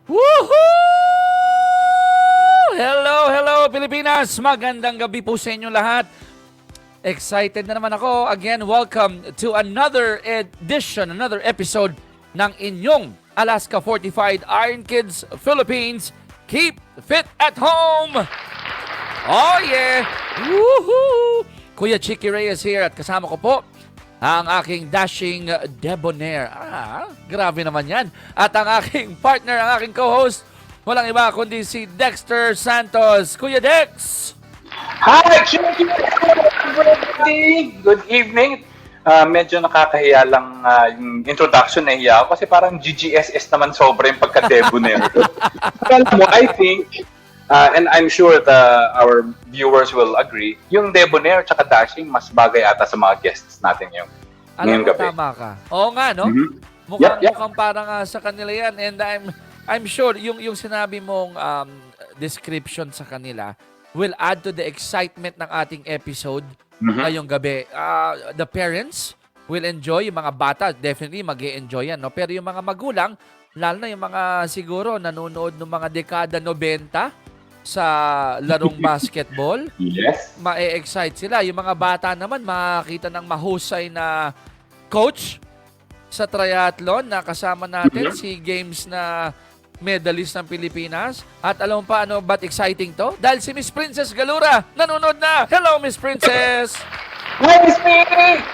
Woohoo! Hello, hello Pilipinas! Magandang gabi po sa inyo lahat. Excited na naman ako. Again, welcome to another edition, another episode ng inyong Alaska Fortified Iron Kids Philippines. Keep fit at home! Oh yeah! Woohoo! Kuya Chicky Reyes here at kasama ko po ang aking dashing debonair. Grabe naman yan. At ang aking partner, ang aking co-host, walang iba kundi si Dexter Santos. Kuya Dex! Hi, Chicky! Everybody! Good evening. Medyo nakakahiya lang yung introduction, nahiya ako kasi parang GGSS naman sobra yung pagka-debonair. Alam mo, I think, and I'm sure our viewers will agree, yung debonair tsaka dashing mas bagay ata sa mga guests natin ngayong gabi. Tama ka. Oo nga, no? Mm-hmm. Mukhang parang sa kanila yan. And I'm sure yung sinabi mong description sa kanila will add to the excitement ng ating episode ngayong gabi. The parents will enjoy, yung mga bata definitely mag-e-enjoy yan, no? Pero yung mga magulang, lalo na yung mga siguro nanonood ng mga dekada 90 sa larong basketball, Yes. ma-excite sila. Yung mga bata naman makakita ng mahusay na coach sa triathlon na kasama natin, si Games na medalist ng Pilipinas. At alam mo pa ano ba't exciting to? Dahil si Miss Princess Galura nanonood na. Hello, Miss Princess! Hi, Miss Mary!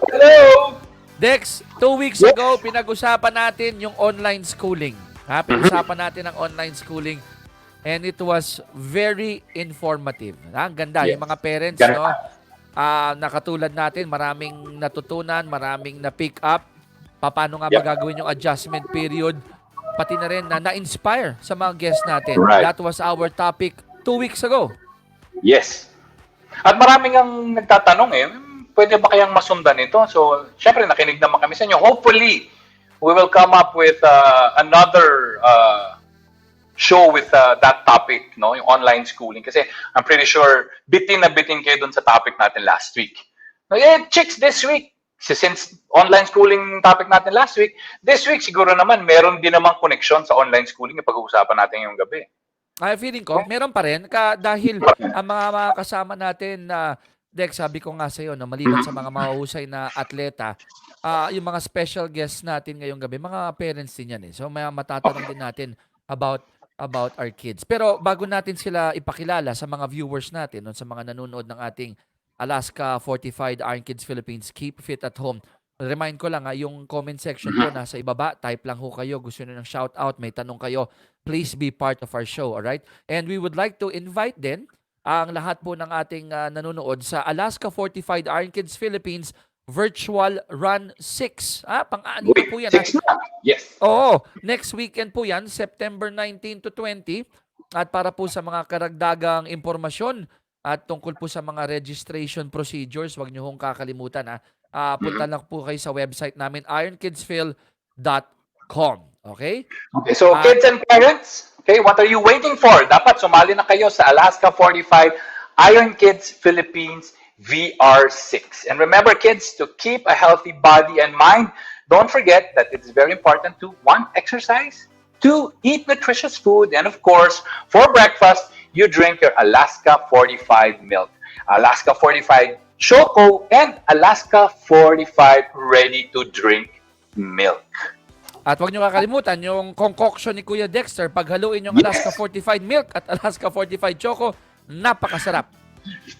Hello! Dex, 2 weeks ago, pinag-usapan natin yung online schooling. Pinag-usapan natin ang online schooling. And it was very informative. Ang ganda. Yes. Yung mga parents, no? Nakatulad natin, maraming natutunan, maraming na-pick up. Paano nga magagawin yung adjustment period. Pati na rin na-inspire sa mga guests natin. Right. That was our topic 2 weeks ago. Yes. At maraming ang nagtatanong pwede ba kayang masundan ito? So, syempre nakinig naman kami sa inyo. Hopefully, we will come up with another show with that topic, no, yung online schooling. Kasi I'm pretty sure bitin na bitin kayo dun sa topic natin last week. Chicks, this week, since online schooling topic natin last week, this week siguro naman meron din namang connection sa online schooling yung pag-uusapan natin ngayong gabi. Feeling ko, meron pa rin. Dahil ang mga kasama natin na, Dex, sabi ko nga sa'yo, no, maliban sa mga mahusay na atleta, yung mga special guests natin ngayong gabi, mga parents din yan. So, may matatanong din natin about our kids. Pero bago natin sila ipakilala sa mga viewers natin, no, sa mga nanonood ng ating Alaska Fortified IRONKIDS Philippines, Keep Fit at Home. Remind ko lang, yung comment section po nasa ibaba. Type lang ho kayo. Gusto nyo ng shout out, may tanong kayo. Please be part of our show, alright? And we would like to invite din ang lahat po ng ating nanonood sa Alaska Fortified IRONKIDS Philippines Virtual Run 6. Pang-anim po yan. 6 na? Yes. Oo. Next weekend po yan, September 19 to 20. At para po sa mga karagdagang impormasyon at tungkol po sa mga registration procedures, huwag niyo hong kakalimutan. Punta lang po kayo sa website namin, ironkidsphill.com. Okay? Okay, so kids and parents, okay, what are you waiting for? Dapat sumali na kayo sa Alaska Fortified IRONKIDS Philippines VR6. And remember, kids, to keep a healthy body and mind, don't forget that it's very important to, 1, exercise, 2, eat nutritious food, and of course, for breakfast, you drink your Alaska Fortified milk, Alaska Fortified Choco, and Alaska Fortified ready-to-drink milk. At huwag niyo kakalimutan yung concoction ni Kuya Dexter. Paghaluin yung Alaska Fortified milk at Alaska Fortified Choco, napakasarap.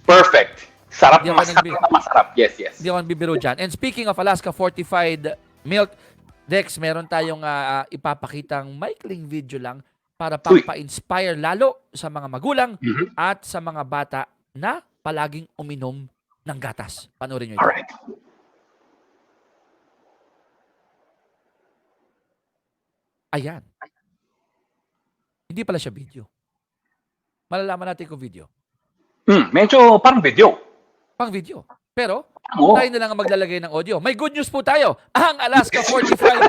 Perfect. Sarap na masarap. Yes, yes. Hindi ako bibiro dyan. And speaking of Alaska Fortified milk, Dex, meron tayong ipapakitang maikling video lang para pampa-inspire lalo sa mga magulang at sa mga bata na palaging uminom ng gatas. Panoorin nyo ito. Alright. Ayan. Hindi pala siya video. Malalaman natin kung video. Medyo parang video. Pang video. Pero, tayo na lang ang maglalagay ng audio. May good news po tayo. Ang Alaska Fortified,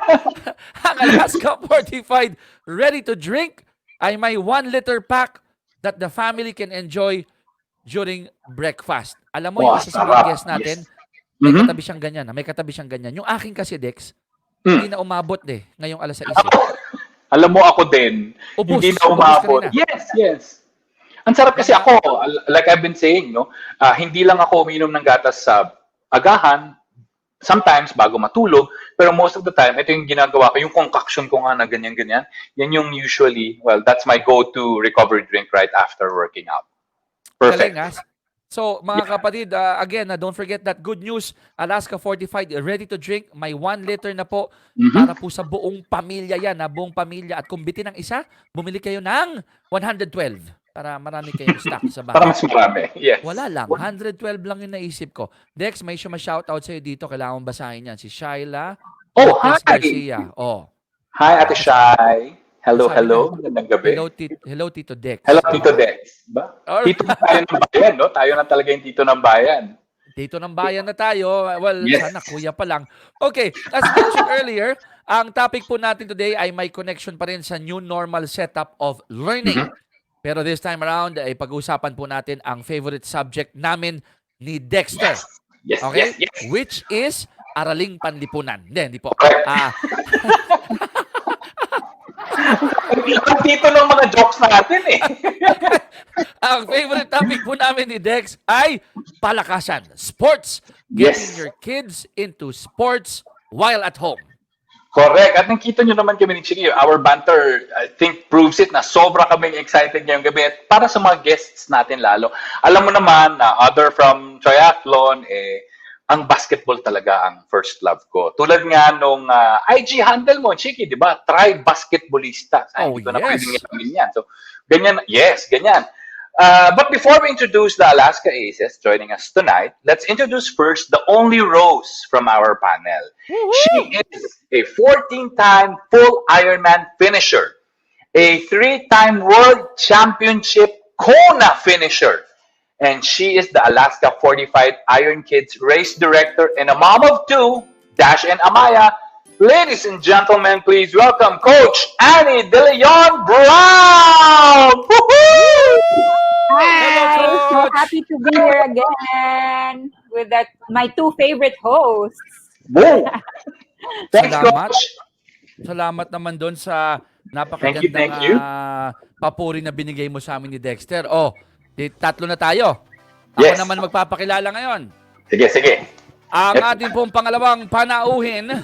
ang Alaska Fortified ready to drink ay may 1 liter pack that the family can enjoy during breakfast. Alam mo, yung isa sa mga guests natin, may katabi siyang ganyan. May katabi siyang ganyan. Yung akin kasi, Dex, hindi na umabot ngayong alas 6. Alam mo ako din, hindi na Ubus ka umabot. rin na. Yes, yes. Ang sarap kasi Yan. ako, like I've been saying, no, hindi lang ako uminom ng gatas sa agahan, sometimes bago matulog, pero most of the time, ito yung ginagawa ko, yung concoction ko nga na ganyan-ganyan, yan yung usually, well, that's my go-to recovery drink right after working out. Galing, Perfect. ha? So, mga kapatid, again, don't forget that good news, Alaska Fortified, ready to drink. May 1 liter na po para Mhm. po sa buong pamilya yan, buong pamilya. At kung bitin ng isa, bumili kayo ng 112 para marami kayong stock sa Para bahay. mas marami. Wala Yes. lang, 112 lang yung naisip ko. Dex, may shoutout sa'yo dito. Kailangan mong basahin yan. Si Shaila Oh, Cortez hi! Garcia. Oh, Hi, Ate kasi Shai. Hello, sabi niya, hello. Magandang gabi. hello Tito Hello, Dex. Tito Oh. Dex. Ba? Alright. Tito na tayo ng bayan, no? Tayo na talaga yung tito ng bayan. Dito ng bayan na tayo. Well, Yes. sana kuya pa lang. Okay, as mentioned earlier, ang topic po natin today ay may connection pa rin sa new normal setup of learning. Mhm. Pero this time around, ay pag-uusapan po natin ang favorite subject namin ni Dexter. Yes, Okay? yes, yes. Which is Araling Panlipunan. Hindi po. Correct. Ang tito ng mga jokes natin eh. Ang favorite topic po namin ni Dex ay palakasan. Sports. Getting Yes. your kids into sports while at home. Correct. At nakita nyo naman kami ni Chiki, our banter, I think, proves it na sobra kaming excited ngayong gabi. At para sa mga guests natin lalo, alam mo naman na other from triathlon, ang basketball talaga ang first love ko. Tulad nga nung IG handle mo, Chiki, di ba? Try basketballista. Oh, Hindi ko na yes. pwedeng gawin yan. So, ganyan, yes, ganyan. But before we introduce the Alaska Aces joining us tonight, let's introduce first the only Rose from our panel. She is a 14-time full Ironman finisher, a 3-time World Championship Kona finisher, and she is the Alaska Fortified IRONKIDS race director and a mom of 2, Dash and Amaya. Ladies and gentlemen, please welcome Coach Annie De Leon Brown! Woohoo! Hi! Hello, So Coach! happy to be here again with my 2 favorite hosts. Boom! Thanks, Salamat. Coach. Salamat naman doon sa Thank napakagandang you. papuri na binigay mo sa amin ni Dexter. Oh, tatlo na tayo. Ako Yes. naman magpapakilala ngayon. Sige, sige. Ang ating pong pangalawang panauhin,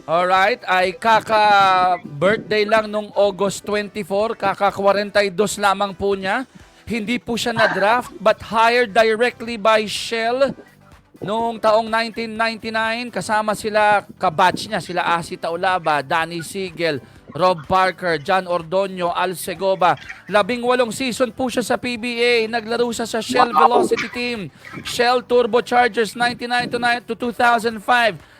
alright, ay kaka-birthday lang nung August 24, kaka-42 lamang po niya. Hindi po siya na-draft but hired directly by Shell noong taong 1999. Kasama sila, kabatch niya, sila Asi Taulaba, Danny Sigel, Rob Parker, John Ordonio, Al Segoba. 18 season po siya sa PBA. Naglaro siya sa Shell Velocity Team, Shell Turbochargers 99 to 2005,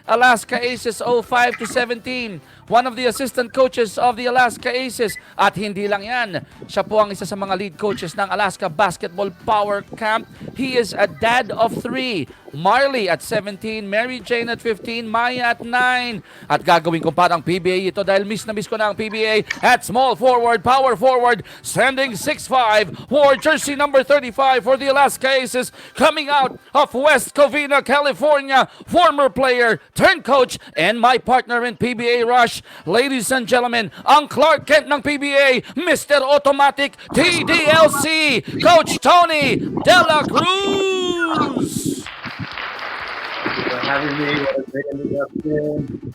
Alaska Aces 05 to 17. One of the assistant coaches of the Alaska Aces. At hindi lang yan, siya po ang isa sa mga lead coaches ng Alaska Basketball Power Camp. He is a dad of 3. Marley at 17, Mary Jane at 15, Maya at 9. At gagawin ko parang PBA ito dahil miss na miss ko na ang PBA at small forward, power forward, standing 6'5", wore jersey number 35 for the Alaska Aces, coming out of West Covina, California, former player, turned coach, and my partner in PBA Rush. Ladies and gentlemen, ang Clark Kent ng PBA, Mr. Automatic TDLC, Coach Tony De La Cruz! Thank you for having me. What a great introduction.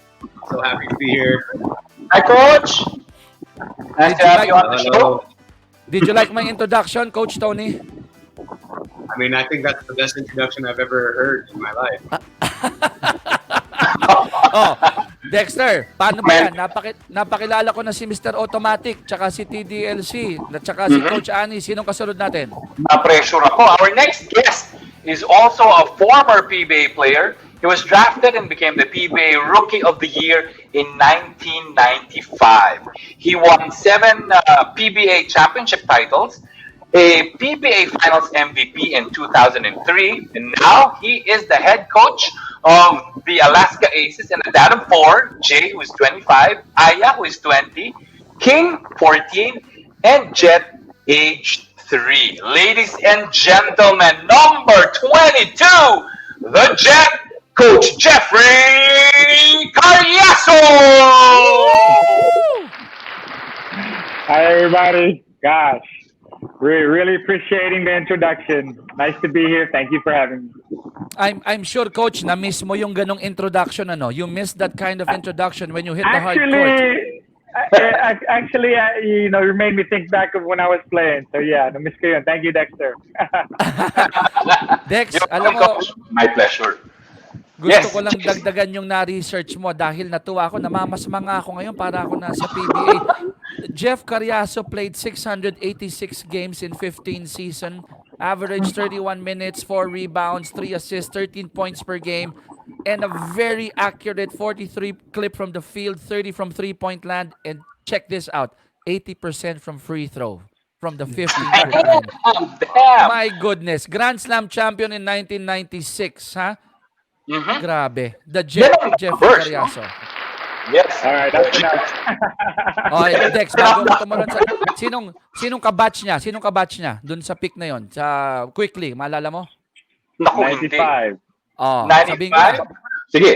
So happy to be here. Hi, Coach. Nice to have you on the show. Hello. Did you like my introduction, Coach Tony? I mean, I think that's the best introduction I've ever heard in my life. Oh, Dexter, paano ba yan? Napakilala ko na si Mr. Automatic, tsaka si TDLC, at tsaka si Coach Annie. Sinong kasunod natin? Na-pressure ako. Our next guest is also a former PBA player. He was drafted and became the PBA Rookie of the Year in 1995. He won 7 PBA championship titles, a PBA Finals MVP in 2003, and now he is the head coach of the Alaska Aces and a dad of 4, Jay, who is 25, Aya, who is 20, King, 14, and Jet, aged 3. Ladies and gentlemen, number 22, the Jet, Coach Jeffrey Carriazo! Hi, everybody. Gosh, we're really appreciating the introduction. Nice to be here. Thank you for having me. I'm sure, Coach, na miss mo yung ganong introduction, ano? You missed that kind of introduction when you hit the hard court. Actually, you made me think back of when I was playing. So yeah, na-miss ko yun. Thank you, Dexter. Dex, You're alam welcome, mo, Coach. My pleasure. gusto Yes, ko lang Jason. dagdagan yung na-research mo dahil natuwa ako, namamasma nga ako ngayon para ako nasa PBA. Jeff Carriazo played 686 games in 15 season, average 31 minutes, 4 rebounds, 3 assists, 13 points per game, and a very accurate 43 clip from the field, 30 from three-point land, and check this out, 80% from free throw from the 15-foot line. Damn. My goodness, Grand Slam champion in 1996, ha? Mhm. Grabe. The Yan ang Jeffrey numbers, Carriazo. Yes. All right, that's enough. Okay, Dex, bago ko tumalon sa... Sinong kabatch niya? Sinong kabatch niya? Doon sa pick na yon. Sa quickly, maalala mo? Naku, hindi. 95. Oh, sabihin ko 95? na. Sige.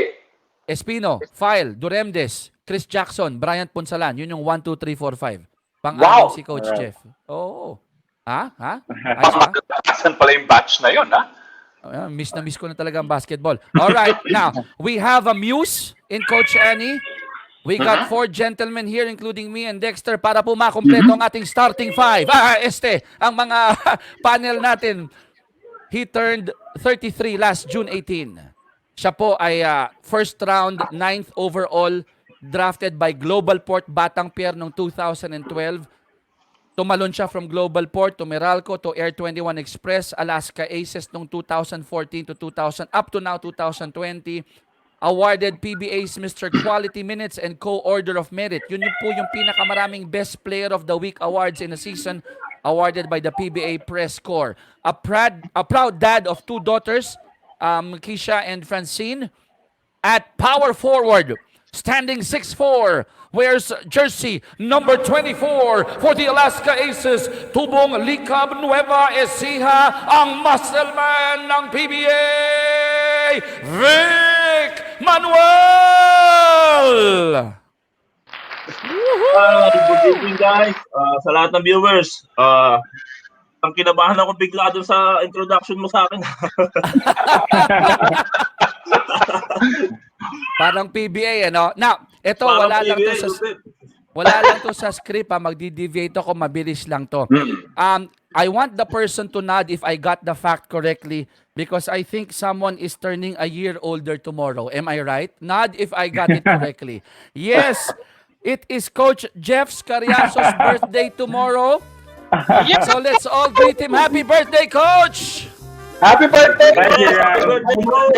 Espino, File, Duremdes, Chris Jackson, Bryant Punsalan. Yun yung 1, 2, 3, 4, 5. Pang-anim Wow. si Coach Alright. Jeff. Oo. Ha? Ayos ba? Pangalasan pala yung batch na yun, ha? Miss na miss ko na talaga ang basketball. Alright, now, we have a muse in Coach Annie. We got 4 gentlemen here, including me and Dexter, para po makompleto ang ating starting 5. Ang mga panel natin. He turned 33 last June 18. Siya po ay first round, 9th overall, drafted by Global Port Batang Pier noong 2012. Tumalon siya from Global Port to Meralco to Air 21 Express, Alaska Aces noong 2014 to 2000, up to now 2020. Awarded PBA's Mr. Quality Minutes and Co-Order of Merit. Yun yung po yung pinakamaraming Best Player of the Week awards in a season, awarded by the PBA Press Corps. A proud dad of 2 daughters, Keisha and Francine. At power forward, standing 6'4", wears jersey number 24 for the Alaska Aces, Tubong Likab Nueva Ecija, ang muscle man ng PBA, Vic Manuel! Good evening, guys. Sa lahat ng viewers, ang kinabahan ako bigla dun sa introduction mo sa akin. Parang PBA, ano? Now, ito, Parang wala lang PBA, to sa... Lupit. Wala lang to sa script, magdi-deviate ako, mabilis lang to. I want the person to nod if I got the fact correctly because I think someone is turning a year older tomorrow. Am I right? Nod if I got it correctly. Yes, it is Coach Jeff Carriazo's birthday tomorrow. So let's all greet him. Happy birthday, Coach! Happy birthday! Thank you, guys. Happy birthday, bro.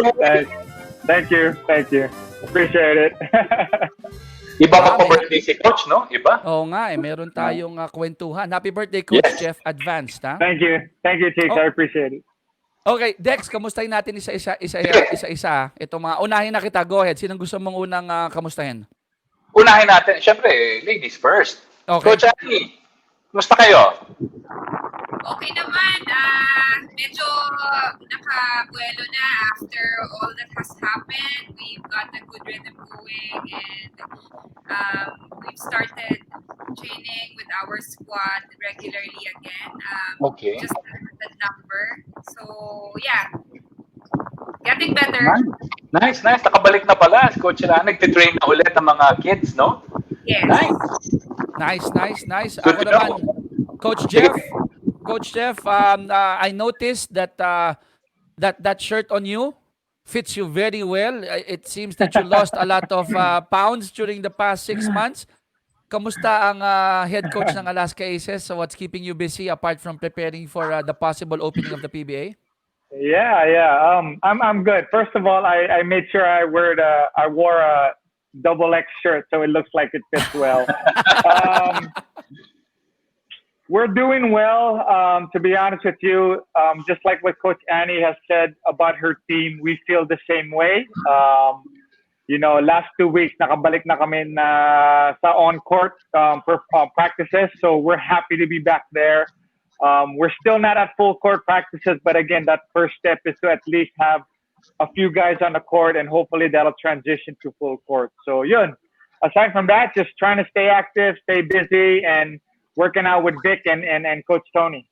Thank you. Appreciate it. Iba magpa-birthday si Coach, no? Iba? Oo nga, meron tayong kwentuhan. Happy birthday, Coach Yes. Jeff, advanced, ha? Thank you, Chicks. Oh. I appreciate it. Okay, Dex, kamustahin natin isa-isa. Ito mga, unahin na kita. Go ahead. Sinong gusto mong unang kamustahin? Unahin natin. Siyempre, ladies first. Okay. Coach Annie, kumusta kayo? Okay naman. Medyo nakabuelo na after all that has happened. We've got a good rhythm going and we've started training with our squad regularly again. Okay. Just the number. So, yeah. Getting better. Nice. Nakabalik na pala. Coach na, nagtitrain na ulit ang mga kids, no? Yes. Nice. Good Ako to naman, know. Coach Jeff, I noticed that that shirt on you fits you very well. It seems that you lost a lot of pounds during the past 6 months. Kamusta ang head coach ng Alaska Aces? So what's keeping you busy apart from preparing for the possible opening of the PBA? Yeah. I'm good. First of all, I made sure I wore a double X shirt so it looks like it fits well. We're doing well. To be honest with you, just like what Coach Annie has said about her team, we feel the same way. Last 2 weeks, nakabalik na kami sa on-court practices. So we're happy to be back there. We're still not at full court practices, but again, that first step is to at least have a few guys on the court and hopefully that'll transition to full court. So yun. Aside from that, just trying to stay active, stay busy, and working out with Vic and Coach Tony.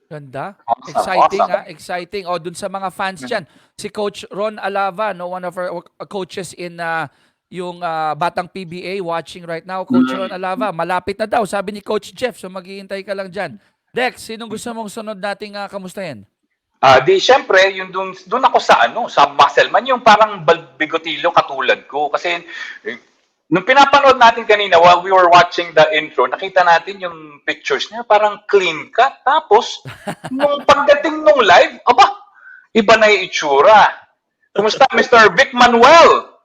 Ganda. Awesome, Exciting, awesome. exciting. O, dun sa mga fans dyan, si Coach Ron Alava, no, one of our coaches in yung Batang PBA watching right now. Coach Ron Alava, malapit na daw, sabi ni Coach Jeff. So, maghihintay ka lang dyan. Dex, sinong gusto mong sunod nating kamustahin? Di syempre, yung dun ako sa sa Muscleman, yung parang bigotilyo katulad ko. Kasi nung pinapanood natin kanina while we were watching the intro, nakita natin yung pictures niya, parang clean cut. Tapos, nung pagdating nung live, aba, iba na yung itsura. Kumusta, Mr. Vic Manuel?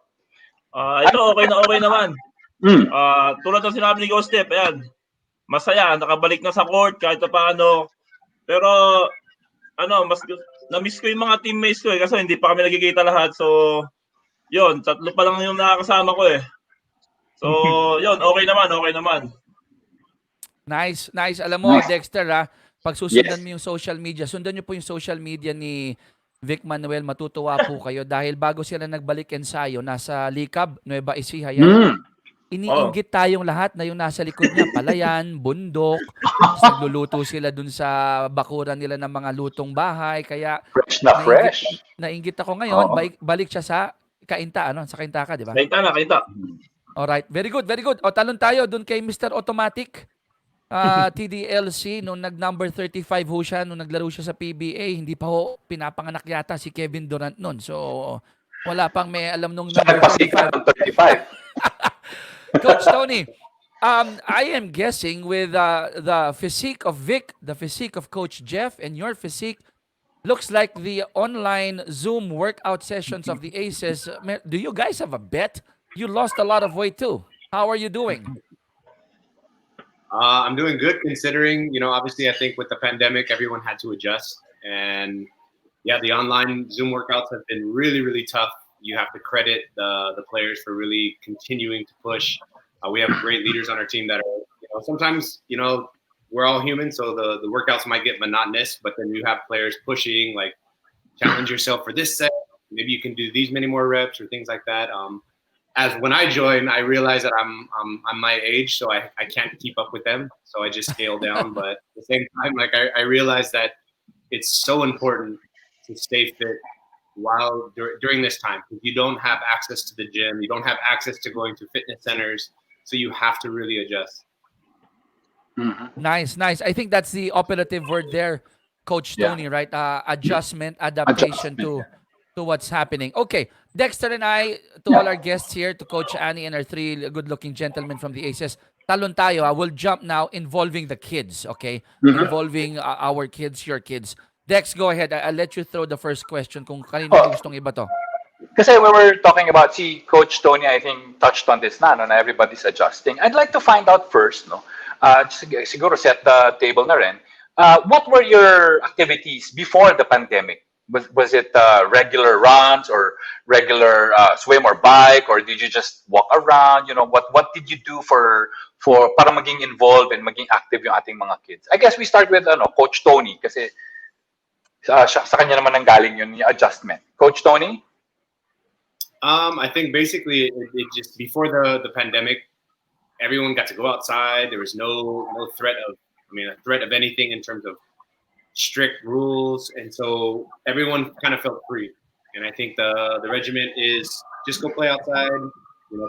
Ito, okay naman. Tulad ng sinabi ni Ghost Step, ayan, masaya, nakabalik na sa court kahit paano. Pero, na-miss ko yung mga teammates ko kasi hindi pa kami nagkikita lahat. So, yun, 3 pa lang yung nakakasama ko eh. So, yun, okay naman. Nice. Alam mo, Dexter, pag susundan mo yung social media, sundan nyo po yung social media ni Vic Manuel, matutuwa po kayo dahil bago sila nagbalik ensayo, nasa Likab, Nueva Ecija, yan. Iniinggit tayong lahat na yung nasa likod niya, palayan, bundok, nagluluto sila dun sa bakuran nila ng mga lutong bahay, kaya Fresh na fresh. nainggit ako ngayon, balik siya sa Kainta, sa Kainta ka, di ba? Kainta. Alright, very good. O, talon tayo dun kay Mr. Automatic. TDLC, nung nag-number 35 ho siya, nung naglaro siya sa PBA, hindi pa ho pinapanganak yata si Kevin Durant nun. So, wala pang may alam nung number 35. Coach Tony, I am guessing with the physique of Vic, the physique of Coach Jeff, and your physique, looks like the online Zoom workout sessions of the Aces. Do you guys have a bet? You lost a lot of weight too. How are you doing? I'm doing good considering, obviously I think with the pandemic, everyone had to adjust. And yeah, the online Zoom workouts have been really, really tough. You have to credit the players for really continuing to push. We have great leaders on our team that are, sometimes, we're all human, so the workouts might get monotonous, but then you have players pushing, like, challenge yourself for this set. Maybe you can do these many more reps or things like that. As when I joined, I realized that I'm my age, so I can't keep up with them. So I just scale down. But at the same time, like I realized that it's so important to stay fit while during this time, because you don't have access to the gym, you don't have access to going to fitness centers, so you have to really adjust. Nice. I think that's the operative word there, Coach Tony, right? Adjustment, adaptation to what's happening. Okay, Dexter and I, to all our guests here, to Coach Annie and our 3 good-looking gentlemen from the Aces, talon tayo. I will jump now involving the kids, okay? Involving our kids, your kids. Dex, go ahead. I'll let you throw the first question kung kanino gustong iba to. Kasi we were talking about, Coach Tony, I think, touched on this na everybody's adjusting. I'd like to find out first, siguro set the table na rin. What were your activities before the pandemic? Was it regular runs or regular swim or bike, or did you just walk around? What did you do for para maging involved and maging active yung ating mga kids? I guess we start with Coach Tony kasi sa kanya naman nanggaling yun yung adjustment. Coach Tony? I think basically it just before the pandemic, everyone got to go outside. There was no threat of anything in terms of strict rules, and so everyone kind of felt free. And I think the regiment is just go play outside,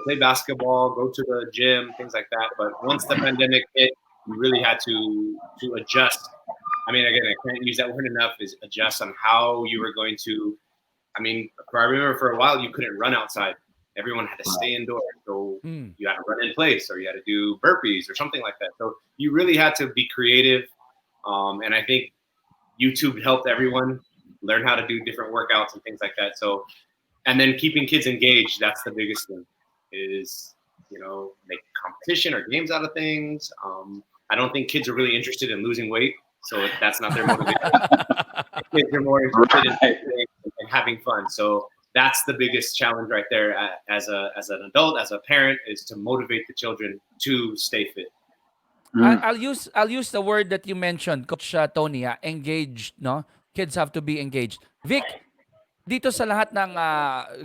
play basketball, go to the gym, things like that. But once the pandemic hit, you really had to adjust. Again, I can't use that word enough, is adjust on how you were going to. I remember for a while you couldn't run outside. Everyone had to stay indoors. So you had to run in place, or you had to do burpees or something like that. So you really had to be creative. And I think YouTube helped everyone learn how to do different workouts and things like that. So, and then keeping kids engaged, that's the biggest thing, is, make competition or games out of things. I don't think kids are really interested in losing weight, so that's not their motivation. Kids are more interested in having fun. So that's the biggest challenge right there as an adult, as a parent, is to motivate the children to stay fit. I'll use the word that you mentioned, Coach Tony, engaged, no? Kids have to be engaged. Vic, dito sa lahat ng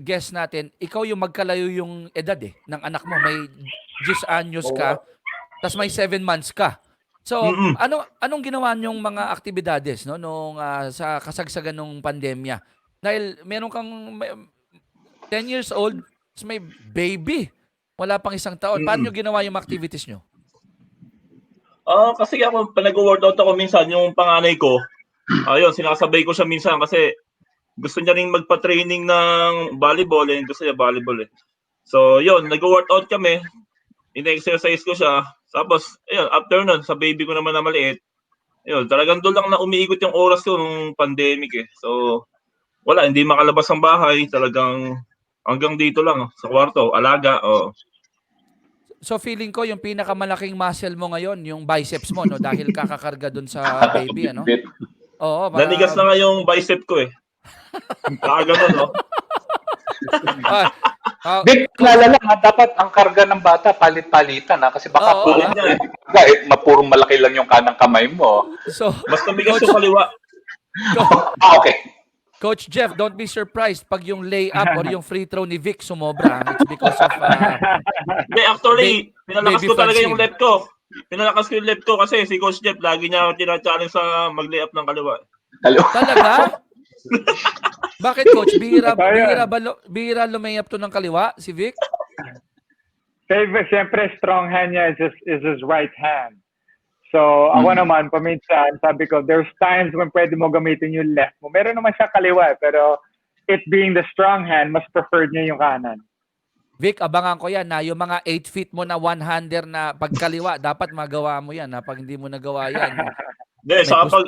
guests natin, ikaw yung magkalayo yung edad ng anak mo. May 10 anyos ka, tas may 7 months ka. So, Mm-mm. anong ginawa niyong mga aktibidades, no, nung sa kasagsagan ng pandemya? Dahil meron kang 10 years old, tas may baby. Wala pang 1 taon. Paano niyo ginawa yung activities niyo? Kasi ako, pag nag-workout ako minsan, yung panganay ko, ayun, sinasabay ko siya minsan kasi gusto niya rin magpa-training ng volleyball, eh. Gusto niya volleyball, eh. So, yun, nag-workout kami, ina-exercise ko siya, tapos, ayun, after nun, sa baby ko naman na maliit, ayun, talagang doon lang na umiikot yung oras ko nung pandemic, eh. So, wala, hindi makalabas ng bahay, talagang hanggang dito lang, sa kwarto, alaga, So feeling ko yung pinakamalaking muscle mo ngayon, yung biceps mo, no, dahil kakakarga dun sa baby, ano? Bit. Oo, Nanigas na nga yung bicep ko, eh. Ganun, no? Vic, lala lang ha, dapat ang karga ng bata palit-palitan ha, kasi baka Oo, purong malaki lang yung kanang kamay mo. So, Mas namigas yung kaliwa. Okay. Coach Jeff, don't be surprised pag yung layup or yung free throw ni Vic sumobra. It's because of Hindi, actually, pinalakas baby ko talaga yung Francine. left ko. Pinalakas ko yung left ko kasi si Coach Jeff, lagi niya ako tina-challenge sa mag-layup ng kaliwa. Talaga? Bakit, Coach? Bihira lumayap to ng kaliwa, si Vic? Siyempre, strong hand niya is his right hand. So, ako naman, paminsan, sabi ko, there's times when pwede mo gamitin yung left mo. Meron naman siya kaliwa, pero it being the strong hand, mas preferred niya yung kanan. Vic, abangan ko yan na yung mga 8 feet mo na one-hander na pagkaliwa, dapat magawa mo yan. Pag hindi mo nagawa yan. Hindi, saka pag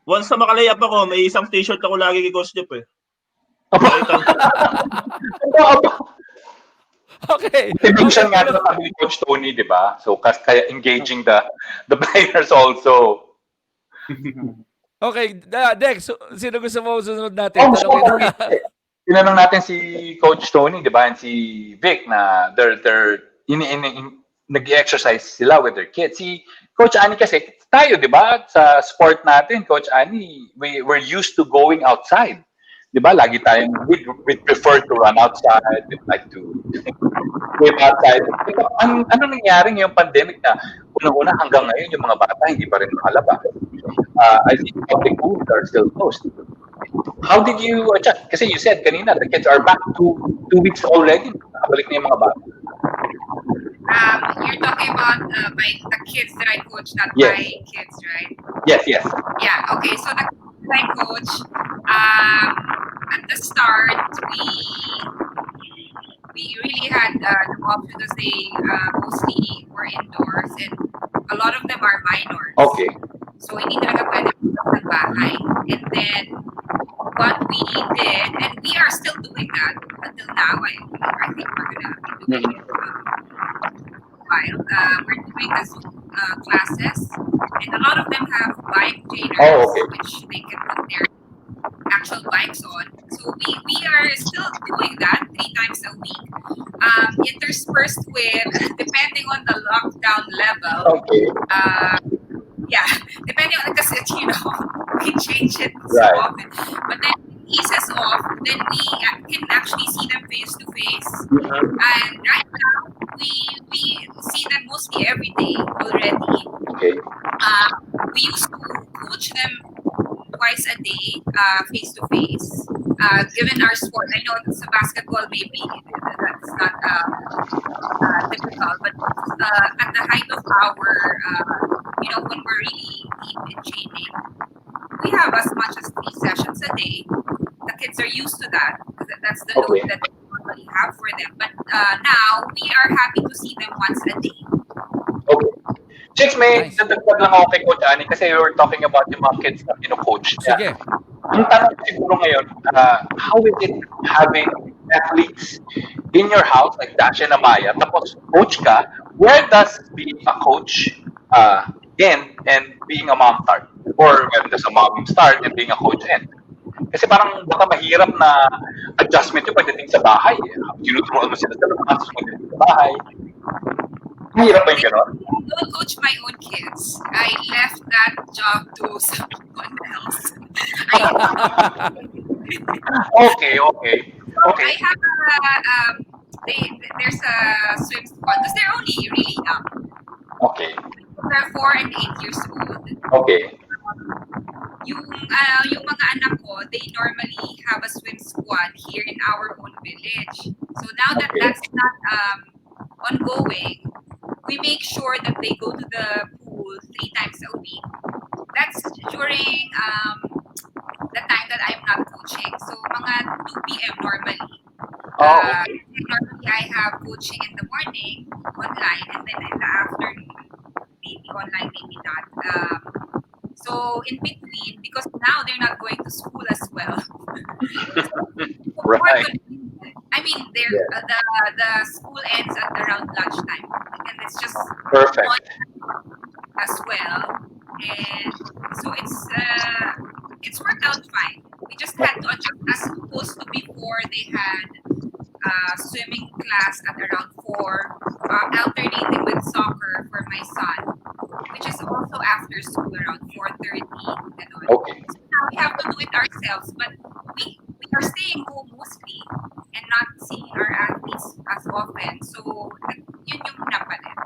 once na makalayap ako, may isang t-shirt ako lagi kay Coach Jeff, eh. Okay. Motivation nga na sabi ni Coach Tony, di ba? So, kaya engaging the players also. Okay, Dex, sino gusto mo susunod natin? Tinanong natin si Coach Tony, di ba, and si Vic na nag-exercise sila with their kids. Si Coach Annie kasi, tayo, di ba, sa sport natin, Coach Annie, we're used to going outside. Di ba, lagi tayong, we prefer to run outside, we like to live outside. Ano nangyari ngayong pandemic na unang-una hanggang ngayon yung mga bata hindi pa rin makalabas? I think public schools are still closed. How did you adjust? Kasi you said kanina, the kids are back 2 weeks already. Nakabalik na yung mga bata. You're talking about the kids that I coach, not Yes. my kids, right? Yes. Yeah, okay. So the kids that I coach, at the start, we really had the option to say mostly were indoors, and a lot of them are minors. Okay. So hindi talaga pwede ng bahay. And then what we did, and we are still doing that until now. I think we're gonna be doing it while we're doing the Zoom classes, and a lot of them have bike trainers, which they can put their actual bikes on. So we are still doing that 3 times a week, interspersed with, depending on the lockdown level. Okay. Yeah, depending on, because we change it so Right. often. But then it eases off, then we can actually see them face to face. And right now, we see them mostly every day already. Okay. We used to coach them twice a day, face to face. Given our sport, I know it's a basketball, maybe that's not typical, but at the height of our, when we're really deep in training, we have as much as 3 sessions a day. The kids are used to that because that's the load that we normally have for them. But now we are happy to see them once a day. Okay. Chicks, may nadagdag lang ako kay Coach Annie kasi we were talking about yung mga kids na pino-coach niya. Sige. Ang tanong siguro ngayon, how is it having athletes in your house like Dash and Amaya, tapos coach ka, where does being a coach end and being a mom start? Or where does a mom start and being a coach end? Kasi parang baka mahirap na adjustment yung pagdating sa bahay. Tinuturuan mo sila sa labas, pagdating sa bahay. Mahirap ba yung gano'n? I don't coach my own kids. I left that job to someone else. Okay. I have there's a swim squad because they're only really young. Okay. They're 4 and 8 years old. Okay. Yung mga anak ko, they normally have a swim squad here in our own village. So now that Okay. that's not ongoing, we make sure that they go to the pool 3 times a week. That's during the time that I'm not coaching. So mga 2 p.m. normally. Oh, okay. Normally I have coaching in the morning online, and then in the afternoon maybe online, maybe not. So in between, because now they're not going to school as well. So more Right. convenient. I mean, the school ends at around lunchtime, and it's just Perfect. one as well. And so it's worked out fine. We just had to adjust, as opposed to before they had swimming class at around 4, alternating with soccer for my son, which is also after school around 4:30. Okay. So now we have to do it ourselves, but we are staying home mostly and not seeing our athletes as often. So yun yung napalit.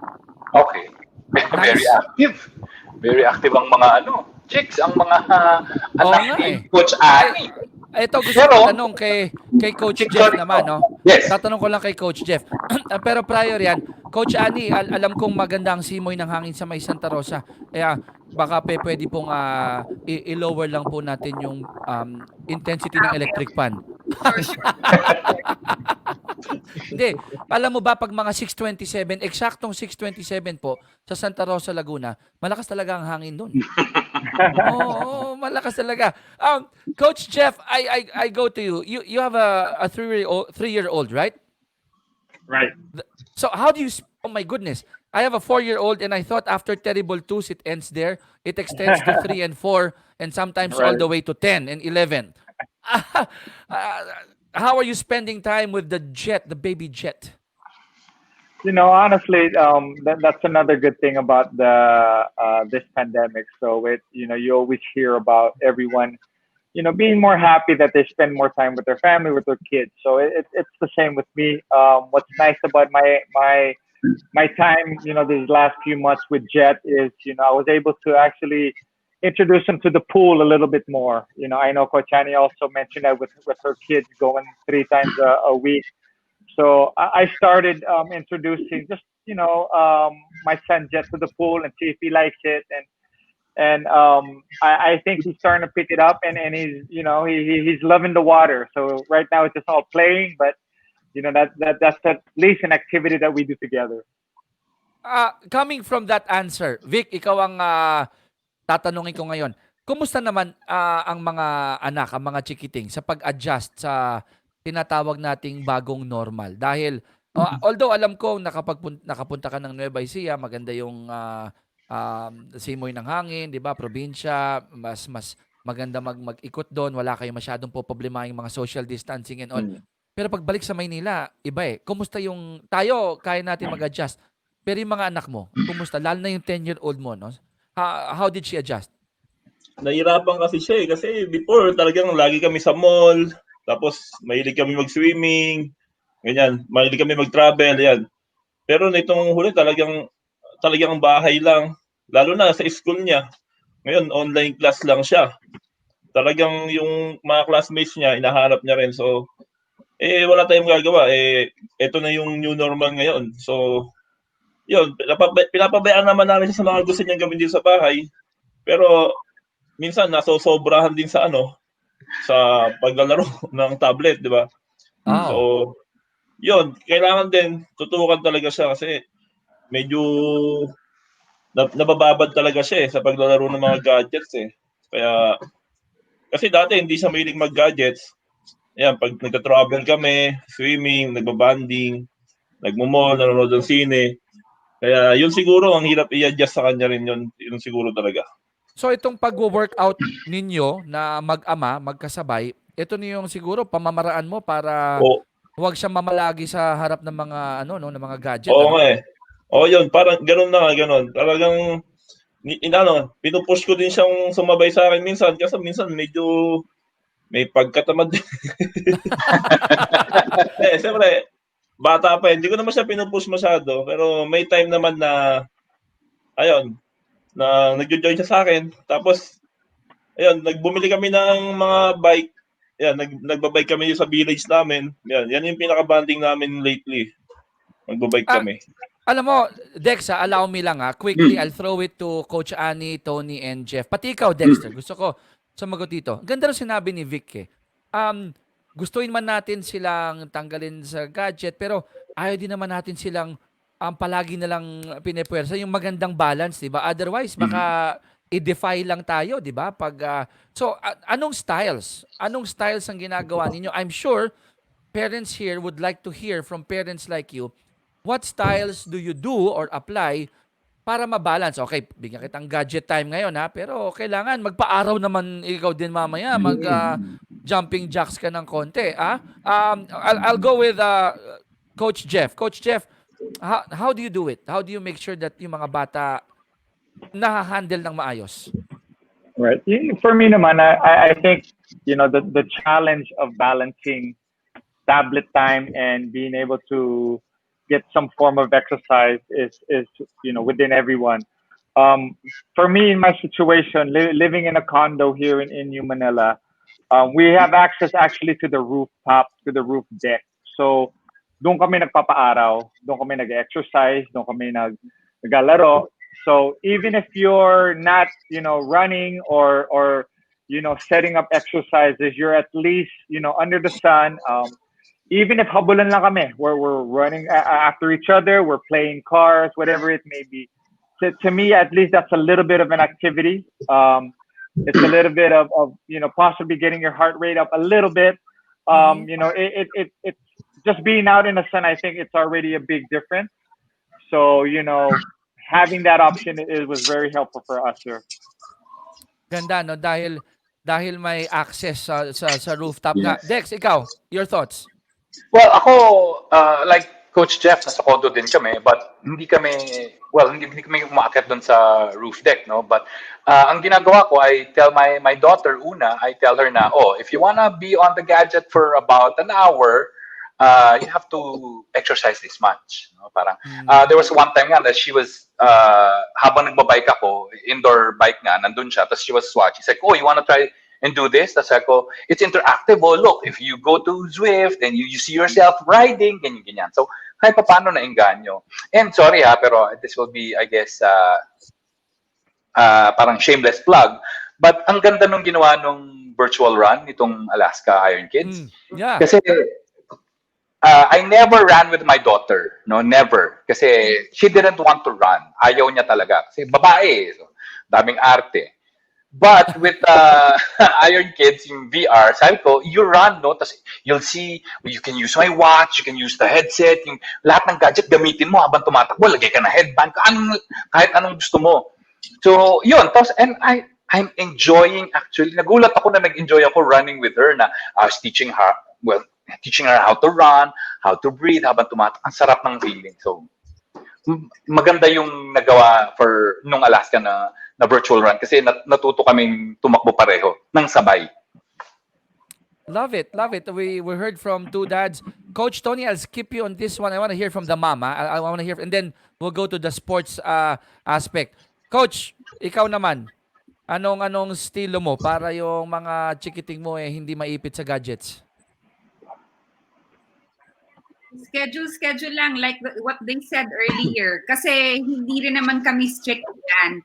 Okay. Very Nice. active. Very active ang mga chicks, ang mga Oo anak nga ni eh. Coach Annie. Ito gusto Pero, ko tanong kay Coach Jeff naman, no? Yes. Tatanong ko lang kay Coach Jeff. Pero prior yan, Coach Ani, alam kong maganda ang simoy ng hangin sa may Santa Rosa. Kaya baka pwede pong i-lower lang po natin yung intensity ng electric fan. Sure. Hindi. Alam mo ba, pag mga 6:27, eksaktong 6:27 po, sa Santa Rosa, Laguna, malakas talaga ang hangin doon. Oo, malakas talaga. Coach Jeff, I go to you. You have a 3-year-old, right? Right. So how do you? Oh my goodness! I have a 4-year-old, and I thought after terrible twos it ends there. It extends to 3 and 4, and sometimes all Right. the way to 10 and 11. How are you spending time with the baby jet? Honestly, that's another good thing about this pandemic. So you always hear about everyone, being more happy that they spend more time with their family, with their kids. So it's the same with me. What's nice about my time, these last few months with Jet is, I was able to actually introduce them to the pool a little bit more. I know Coach Annie also mentioned that with her kids going 3 times a week. So I started introducing just my son Jet to the pool and see if he likes it, and I think he's starting to pick it up, and he's he's loving the water. So right now it's just all playing, but that's at least an activity that we do together. Coming from that answer, Vic, ikaw ang tatanungin ko ngayon. Kumusta naman ang mga anak, ang mga chikiting sa pag-adjust sa tinatawag nating bagong normal? Dahil although alam ko nakapunta ka ng Nueva Ecija, maganda yung simoy ng hangin, 'di ba? Probinsya, mas maganda mag-ikot doon, wala kayong masyadong poproblema yung mga social distancing and all. Pero pagbalik sa Maynila, iba eh. Kumusta yung tayo, kaya natin mag-adjust. Pero yung mga anak mo, kumusta? Lalo na yung 10-year-old mo, no? How did she adjust? Nahirapan kasi siya eh. Kasi before talagang lagi kami sa mall. Tapos mahilig kami mag-swimming. Ganyan. Mahilig kami mag-travel. Yan. Pero nitong huli talagang bahay lang. Lalo na sa school niya. Ngayon online class lang siya. Talagang yung mga classmates niya, inahanap niya rin. So, wala tayong magagawa. Ito na yung new normal ngayon. So, yun, pinapabayaan naman namin siya sa mga gusto niyang gawin dito sa bahay. Pero minsan nasosobrahan din sa sa paglalaro ng tablet, di ba? Oh. So, yun, kailangan din tutukan talaga siya kasi medyo nabababad talaga siya sa paglalaro ng mga gadgets eh. Kaya kasi dati hindi siya mahilig mag-gadgets. Ayan, pag nagka-travel kami, swimming, nagbabanding, nagmo-mall, nanonood ng sine. Kaya yun siguro ang hirap i-adjust sa kanya rin yun siguro talaga. So itong pag-workout ninyo na mag-ama, magkasabay, ito na yung siguro pamamaraan mo para huwag siya mamalagi sa harap ng mga ng mga gadget. Oo nga eh. Oo yun, parang ganun na ganun. Talagang pinupush ko din siyang sumabay sa akin minsan kasi minsan medyo may pagkatamad din. Siyempre, bata pa, hindi ko naman siya pinupush masyado, pero may time naman na ayun, na nagjo-join siya sa akin. Tapos, ayun, nagbumili kami ng mga bike. Yan, nagbabike kami sa village namin. Yan yung pinaka-bonding namin lately. Magbabike Ah, kami. alam mo, Dex, allow me lang quickly, I'll throw it to Coach Annie, Tony, and Jeff. Pati ikaw, Dexter, gusto ko sumagot dito. Ganda rin sinabi ni Vic Um, gustuin man natin silang tanggalin sa gadget, pero ayaw din naman natin silang palagi na lang pinepwersa. Yung magandang balance, di ba? Otherwise, baka i-defy lang tayo, di ba? Anong styles? Anong styles ang ginagawa ninyo? I'm sure parents here would like to hear from parents like you. What styles do you do or apply para mabalance? Okay, bigyan kitang gadget time ngayon pero kailangan magpa-araw naman ikaw din mamaya, jumping jacks ka ng konti, I'll go with Coach Jeff. Coach Jeff, how do you do it? How do you make sure that yung mga bata nahahandle ng maayos? Right. For me naman, I think, the challenge of balancing tablet time and being able to get some form of exercise is within everyone. For me, in my situation, living in a condo here in New Manila, we have access actually to the rooftop, to the roof deck. So doon kami nagpapa-araw, doon kami nag-exercise, doon kami naglalaro. So even if you're not, running or setting up exercises, you're at least, under the sun. Even if habulan lang kami, where we're running after each other, we're playing cars, whatever it may be. To me, at least that's a little bit of an activity. It's a little bit of possibly getting your heart rate up a little bit. It's just being out in the sun. I think it's already a big difference. So having that option was very helpful for us here. Ganda, no? Dahil may access sa rooftop nga. Dex, ikaw, your thoughts? Well, ako, like Coach Jeff, nasa condo din kami, but hindi kami umaakyat doon sa roof deck, no? But ang ginagawa ko, I tell my daughter, I tell her na, if you wanna be on the gadget for about an hour, you have to exercise this much. No? Parang, there was one time nga that she was, habang nagbabike ako, indoor bike nga, nandun siya, tapos she was watching. She's like, you wanna try and do this? Tapos ako, it's interactive. Look, if you go to Zwift and you see yourself riding, ganyan. So, kahit pa paano nainganyo. And sorry pero this will be, I guess, parang shameless plug. But ang ganda nung ginawa nung virtual run nitong Alaska Iron Kids. Yeah. Kasi I never ran with my daughter. No, never. Kasi she didn't want to run. Ayaw niya talaga. Kasi babae. So, daming arte. But with Iron Kids, yung VR, sabi ko, you run, no? Tapos you'll see, you can use my watch, you can use the headset, yung lahat ng gadget gamitin mo habang tumatakbo, lagay ka na headband, kahit anong gusto mo. So, yun. Tapos, and I'm enjoying, actually, nagulat ako na nag-enjoy ako running with her na I was teaching her how to run, how to breathe habang tumatakbo. Ang sarap ng feeling. So, maganda yung nagawa for nung Alaska na virtual run kasi natuto kaming tumakbo pareho ng sabay. Love it. We heard from two dads. Coach Tony, I'll skip you on this one. I want to hear from the mama. I want to hear, and then we'll go to the sports aspect. Coach, ikaw naman, anong estilo mo para yung mga chikiting mo hindi maipit sa gadgets? Schedule lang, like what they said earlier. Kasi hindi rin naman kami strict yan.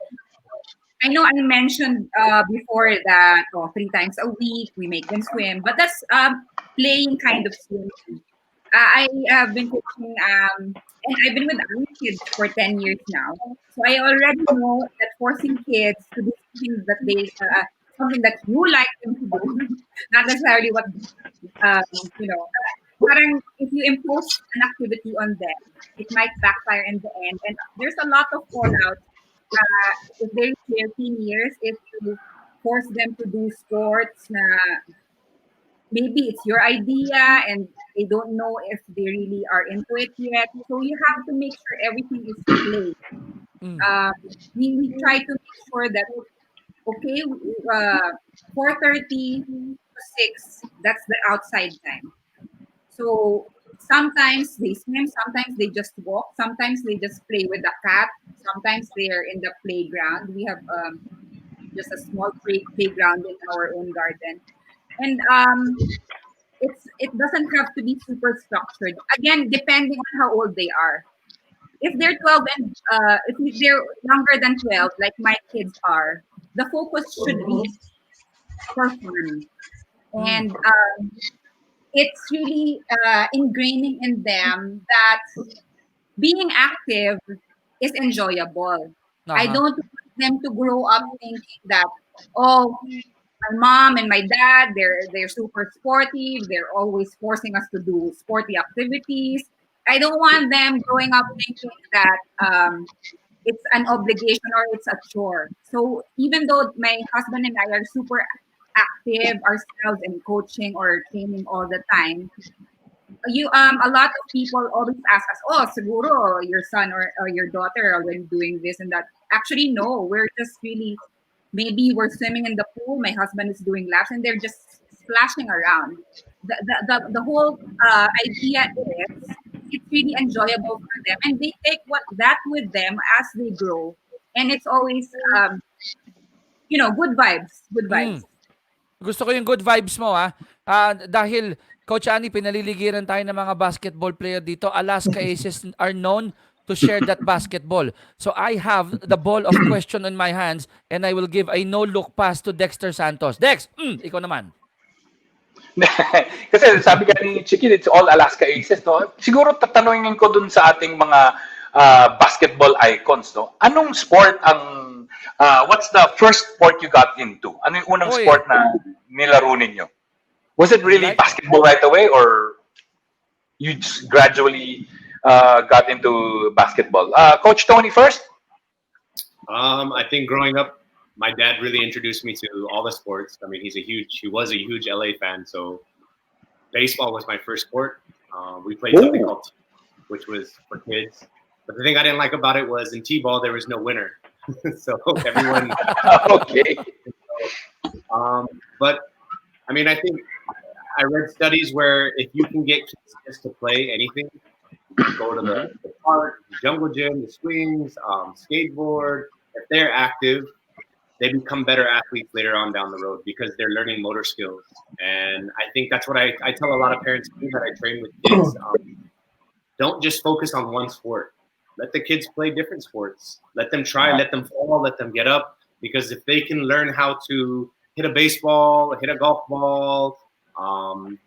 I know I mentioned before that 3 times a week we make them swim, but that's playing kind of swimming. I have been coaching and I've been with IRONKIDS for 10 years now. So I already know that forcing kids to do something that something that you like them to do, not necessarily what parang if you impose an activity on them, it might backfire in the end. And there's a lot of fallout if they're 13 years, if you force them to do sports na maybe it's your idea and they don't know if they really are into it yet. So you have to make sure everything is play. We try to make sure that, 4:30 to 6, that's the outside time. So sometimes they swim, sometimes they just walk, sometimes they just play with the cat, sometimes they're in the playground. We have just a small playground in our own garden, and it doesn't have to be super structured. Again, depending on how old they are. If they're 12 and if they're younger than 12, like my kids are, the focus should be for fun. And it's really ingraining in them that being active is enjoyable. I Uh-huh. don't want them to grow up thinking that, oh, my mom and my dad, they're super sportive. They're always forcing us to do sporty activities. I don't want them growing up thinking that it's an obligation or it's a chore. So even though my husband and I are super active ourselves in coaching or training all the time, a lot of people always ask us, oh, siguro your son or your daughter are already doing this and that. Actually, no, we're just really, maybe we're swimming in the pool, my husband is doing laps, and they're just splashing around. The whole idea is it's really enjoyable for them, and they take that with them as they grow, and it's always good vibes, good Mm. vibes. Gusto ko yung good vibes mo, ha. Dahil Coach Annie, pinaliligiran tayo ng mga basketball player dito. Alaska Aces are known to share that basketball. So I have the ball of question in my hands and I will give a no-look pass to Dexter Santos. Dex, ikaw naman. Kasi sabi ka ni Chiquit, it's all Alaska Aces, no? Siguro tatanungin ko dun sa ating mga basketball icons, no? Anong sport what's the first sport you got into? Ano yung unang sport na nilaro ninyo? Was it really basketball right away or you just gradually got into basketball? Coach Tony first? I think growing up, my dad really introduced me to all the sports. I mean, he was a huge LA fan, so baseball was my first sport. We played something called T-ball, which was for kids. But the thing I didn't like about it was in T-ball there was no winner, so everyone. Okay. But I mean, I think I read studies where if you can get kids just to play anything, go to the park, the jungle gym, the swings, skateboard. If they're active, they become better athletes later on down the road because they're learning motor skills. And I think that's what I tell a lot of parents that I train with kids. Don't just focus on one sport. Let the kids play different sports. Let them try, let them fall, let them get up. Because if they can learn how to hit a baseball, hit a golf ball,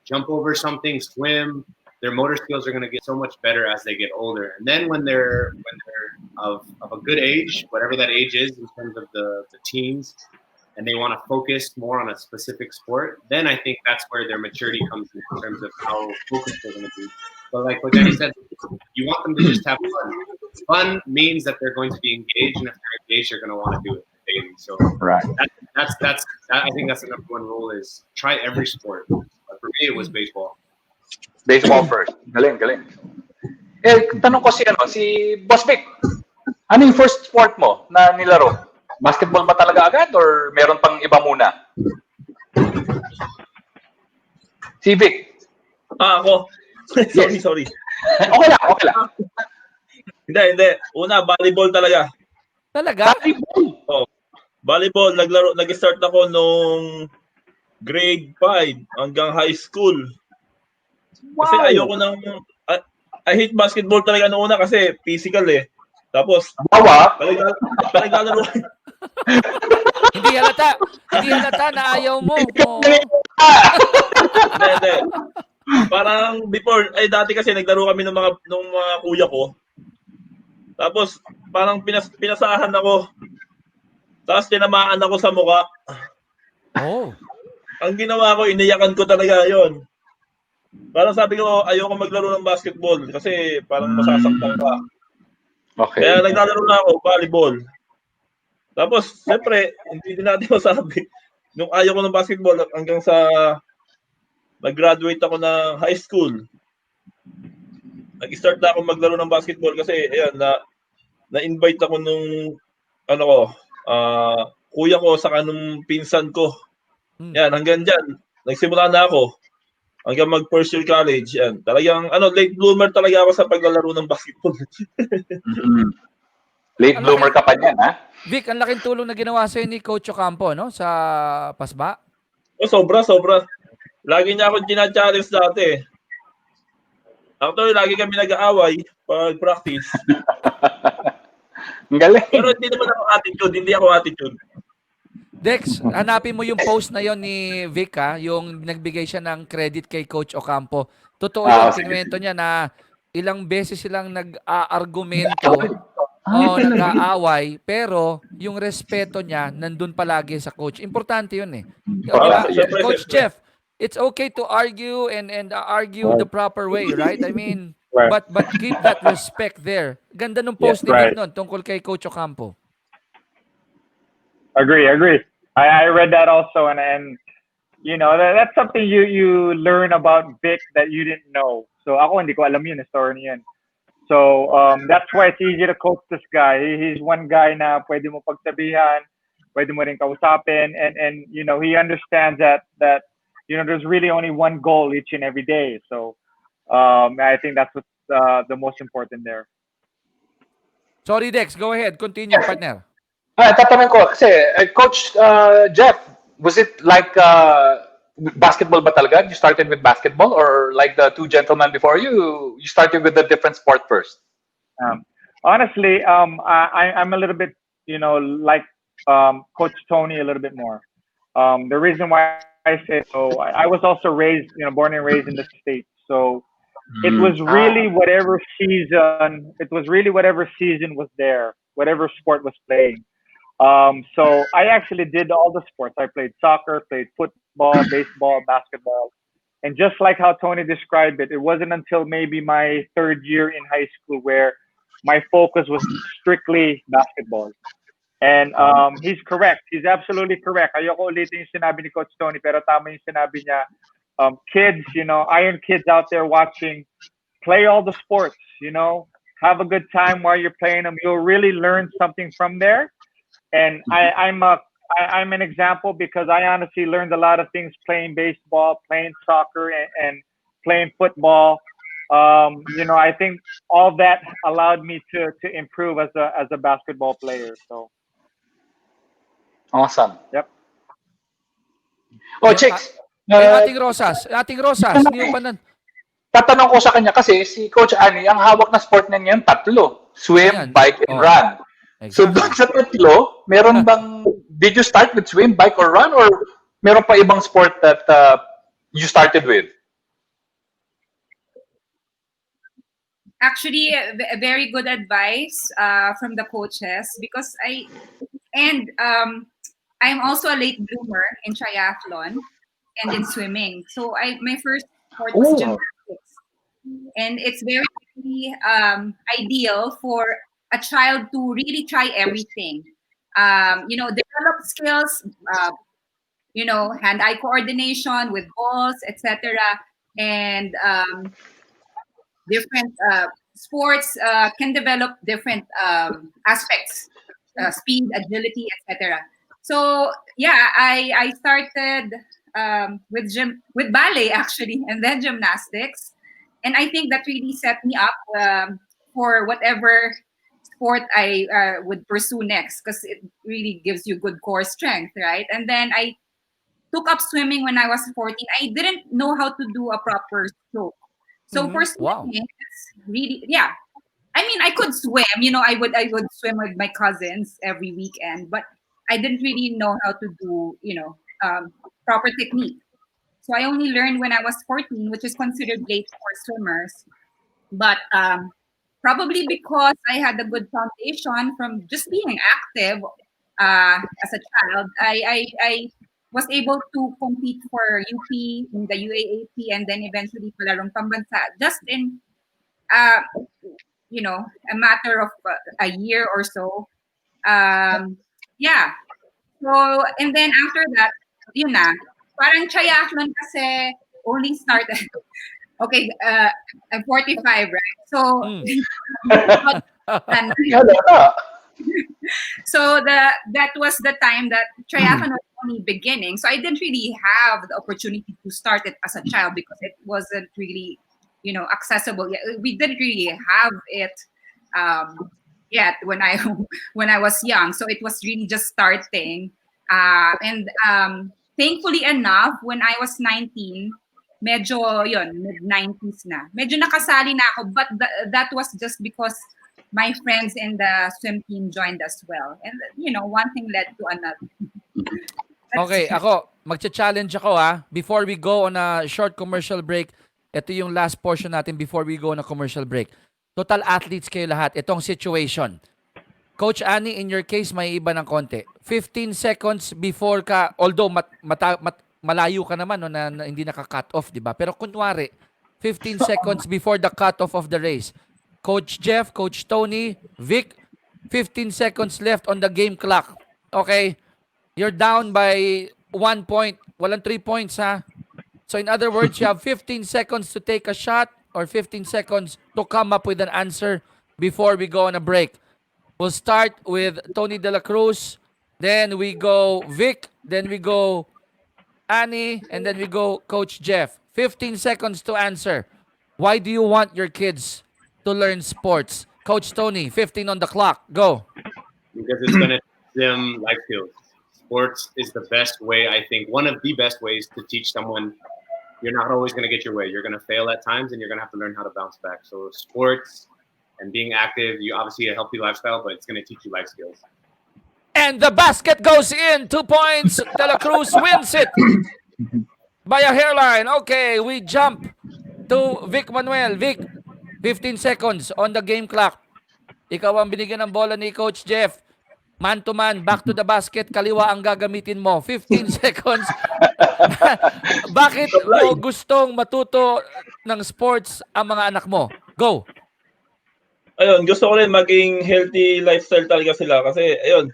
jump over something, swim, their motor skills are going to get so much better as they get older. And then when they're of a good age, whatever that age is in terms of the teens, and they want to focus more on a specific sport, then I think that's where their maturity comes in terms of how focused they're going to be. But like what Jenny said, you want them to just have fun. Fun means that they're going to be engaged, and if they're engaged, they're going to want to do it daily. So right. That's I think that's the number one rule is try every sport. But for me, it was baseball. Baseball first. Galing, galing. Tanong ko si Boss Vic. Ano yung first sport mo na nilaro? Basketball ba talaga agad or meron pang iba muna? Si Vic. Ako. Sorry. Okay lang. Hindi. Una, volleyball talaga. Talaga? Volleyball? Oh. Volleyball, nag-start ako nung grade 5 hanggang high school. Wow. Kasi ayoko nang I hate basketball talaga noong una kasi physical eh. Tapos paligalo. Hindi halata na ayaw mo. Hindi. Parang before, dati kasi naglaro kami ng mga kuya ko. Tapos parang pinasahan ako. Tapos tinamaan ako sa mukha. Oh. Ang ginawa ko, iniyakan ko talaga 'yon. Parang sabi ko, ayoko maglaro ng basketball kasi parang masasaktan ka. Okay. Kaya naglalaro na ako, volleyball. Tapos, siyempre, hindi din natin masabi. Nung ayaw ko ng basketball hanggang sa nag-graduate ako ng high school. Nag-start na ako maglaro ng basketball kasi, ayan, na-invite ako nung, kuya ko sa kanong pinsan ko. Yan, hanggang dyan. Nagsimula na ako. Hanggang mag first year college, yan. Talagang, late bloomer talaga ako sa paglalaro ng basketball. Late Ang bloomer laking, ka pa niyan, ha? Vic, ang laking tulong na ginawa sa'yo ni Coach Ocampo, no? Sa PASBA. Sobra. Lagi niya ako gina-challenge dati. Actually, lagi kami nag-aaway pag practice. Ang galing. Pero hindi ako attitude. Dex, hanapin mo yung post na yon ni Vic, ha? Yung nagbigay siya ng credit kay Coach Ocampo. Totoo yun, Sige. kinuwento niya na ilang beses silang nag-aargumento o talaga. nag-aaway, pero yung respeto niya nandun palagi sa coach. Importante yun eh. Di ba? Siyempre. Coach Jeff, it's okay to argue and argue the proper way, right? I mean, Right. but keep that respect there. Ganda nung post ni Vic Right. nun tungkol kay Coach Ocampo. Agree. I read that also, and you know that's something you learn about Vic that you didn't know. So ako hindi ko alam yun, story niya yun. So that's why it's easy to coach this guy. He's one guy na pwede mo pagsabihan, pwede mo rin kausapin, and you know he understands that you know there's really only one goal each and every day. So I think that's what's the most important there. Sorry, Dex. Go ahead. Continue, partner. Tatanungin ko, kasi Coach Jeff, was it like basketball ba talaga? You started with basketball, or like the two gentlemen before you, you started with a different sport first? Honestly, I'm a little bit, you know, like Coach Tony a little bit more. The reason why I say so, I was also raised, you know, born and raised in the States. So it was really whatever season, was there, whatever sport was playing. So I actually did all the sports. I played soccer, played football, baseball, basketball. And just like how Tony described it, it wasn't until maybe my third year in high school where my focus was strictly basketball. And he's correct. He's absolutely correct. Ayoko ulitin yung sinabi ni Coach Tony, pero tama yung sinabi niya. Kids, you know, Iron kids out there watching, play all the sports, you know, have a good time while you're playing them. You'll really learn something from there. And I'm an example because I honestly learned a lot of things playing baseball, playing soccer, and playing football. You know, I think all that allowed me to improve as a basketball player. So. Awesome. Yep. Oh, Chicks. Ating Rosas, hindi mo pa Tatanong ko sa kanya kasi si Coach Ani, ang hawak na sport na niyan, tatlo. Swim, Ayan. bike, and run. So Exactly. doon sa tatlo, meron bang, did you start with swim, bike, or run? Or meron pa ibang sport that you started with? Actually, very good advice from the coaches because I'm also a late bloomer in triathlon and in swimming. So my first sport was gymnastics, and it's very ideal for a child to really try everything. You know, develop skills. You know, hand-eye coordination with balls, etc. And different sports can develop different aspects, speed, agility, etc. So yeah, I started with ballet actually, and then gymnastics, and I think that really set me up for whatever sport I would pursue next, because it really gives you good core strength, right? And then I took up swimming when I was 14. I didn't know how to do a proper stroke. So for Wow. swimming, it's really, yeah. I mean, I could swim. You know, I would swim with my cousins every weekend, but I didn't really know how to do, you know, proper technique. So I only learned when I was 14, which is considered late for swimmers. But probably because I had a good foundation from just being active as a child, I was able to compete for UP in the UAAP and then eventually Palarong Pambansa just in you know, a matter of a year or so. Yeah. So, and then after that, yun na, parang triathlon kasi only started. Okay, I'm 45, right? So, so that was the time that triathlon was only beginning. So I didn't really have the opportunity to start it as a child because it wasn't really, you know, accessible yet. We didn't really have it yet when I when I was young. So it was really just starting. And thankfully enough, when I was 19, medyo yon mid-90s na. Medyo nakasali na ako, but that was just because my friends in the swim team joined as well. And one thing led to another. Okay, ako, magcha-challenge ako ha. Before we go on a short commercial break, ito yung last portion natin before we go on a commercial break. Total athletes kayo lahat. Itong situation. Coach Annie, in your case, may iba ng konti. 15 seconds before ka, although malayo ka naman no, na hindi naka-cut off, di ba? Pero kunwari, 15 seconds before the cut off of the race. Coach Jeff, Coach Tony, Vic, 15 seconds left on the game clock. Okay? You're down by 1 point. Walang 3 points, ha? So in other words, you have 15 seconds to take a shot or 15 seconds to come up with an answer before we go on a break. We'll start with Tony De La Cruz. Then we go Vic. Then we go Annie. And then we go Coach Jeff. 15 seconds to answer. Why do you want your kids to learn sports? Coach Tony, 15 on the clock. Go. Because it's going to teach them life skills. Sports is the best way, I think, one of the best ways to teach someone you're not always going to get your way. You're going to fail at times and you're going to have to learn how to bounce back. So sports and being active, you obviously a healthy lifestyle, but it's going to teach you life skills. And the basket goes in. 2 points. De La Cruz wins it by a hairline. Okay, we jump to Vic Manuel. Vic, 15 seconds on the game clock. Ikaw ang binigyan ng bola ni Coach Jeff. Man to man, back to the basket, kaliwa ang gagamitin mo. 15 seconds. Bakit mo gustong matuto ng sports ang mga anak mo? Go. Ayun, gusto ko rin maging healthy lifestyle talaga sila kasi ayun,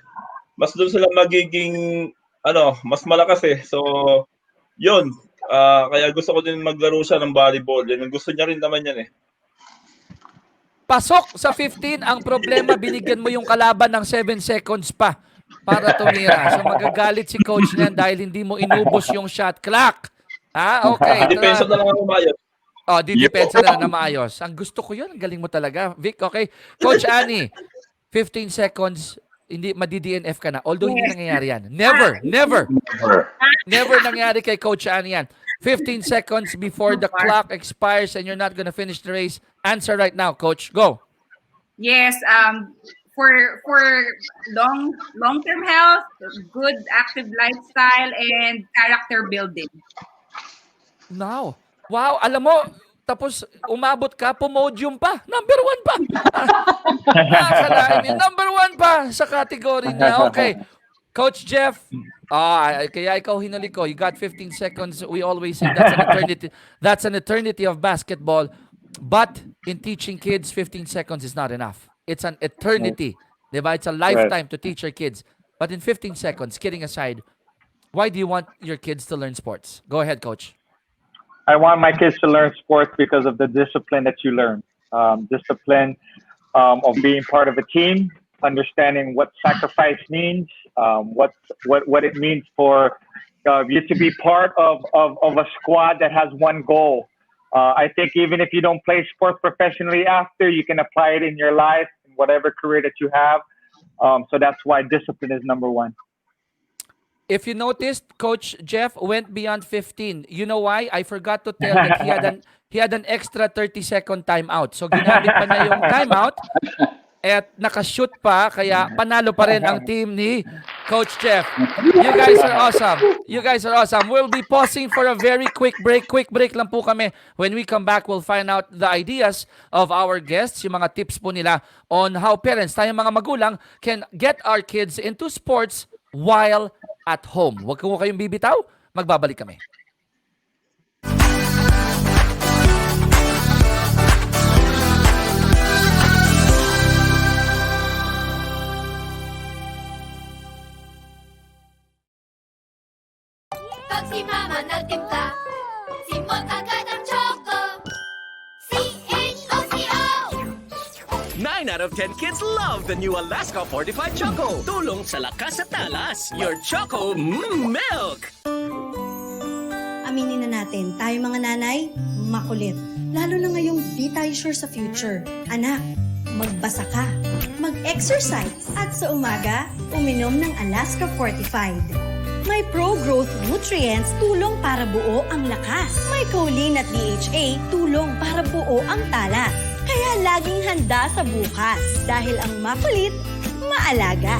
mas doon sila magiging mas malakas eh. So, yun. Kaya gusto ko din maglaro siya ng volleyball. Yan, gusto niya rin naman yan eh. Pasok sa 15, ang problema, binigyan mo yung kalaban ng 7 seconds pa para tumira. So magagalit si coach niyan dahil hindi mo inubos yung shot clock. Okay. Depensa na lang ako maayos. Didepensa na maayos. Ang gusto ko yun, ang galing mo talaga. Vic, okay. Coach Annie, 15 seconds, hindi madi-DNF ka na. Although hindi nangyayari yan. Never nangyari kay Coach Annie yan. 15 seconds before the clock expires and you're not gonna finish the race. Answer right now, Coach. Go. Yes, for long-term health, good active lifestyle, and character building. Now, wow, alam mo, tapos umabot ka, pumodium pa. Number 1 pa. Number 1 pa sa category niya. Okay. Coach Jeff, kaya ikaw hinali ko. You got 15 seconds. We always say that's an eternity. That's an eternity of basketball. But in teaching kids, 15 seconds is not enough. It's an eternity. Diba? It's a lifetime to teach your kids. But in 15 seconds, kidding aside, why do you want your kids to learn sports? Go ahead, Coach. I want my kids to learn sports because of the discipline that you learn. Discipline of being part of a team, understanding what sacrifice means, what it means for you to be part of a squad that has one goal. I think even if you don't play sports professionally after, you can apply it in your life, in whatever career that you have. So that's why discipline is number 1. If you noticed, Coach Jeff went beyond 15. You know why? I forgot to tell that he had an extra 30-second timeout. So ginamit pa niya yung timeout at nakashoot pa, kaya panalo pa rin ang team ni Coach Jeff. You guys are awesome. You guys are awesome. We'll be pausing for a very quick break. Quick break lang po kami. When we come back, we'll find out the ideas of our guests, yung mga tips po nila on how parents, tayong mga magulang, can get our kids into sports while at home. Huwag ko kayong bibitaw. Magbabalik kami. Pag si mama nagtimpla, simot agad ang choco. CHOCO! 9 out of 10 kids love the new Alaska Fortified Choco. Tulong sa lakas at talas. Your Choco Milk! Aminin na natin, tayo mga nanay, makulit. Lalo na ngayong di tayo sure sa future. Anak, magbasa ka, mag-exercise, at sa umaga, uminom ng Alaska Fortified. May pro-growth nutrients, tulong para buo ang lakas. May choline at DHA, tulong para buo ang talas. Kaya laging handa sa bukas dahil ang makulit, maalaga.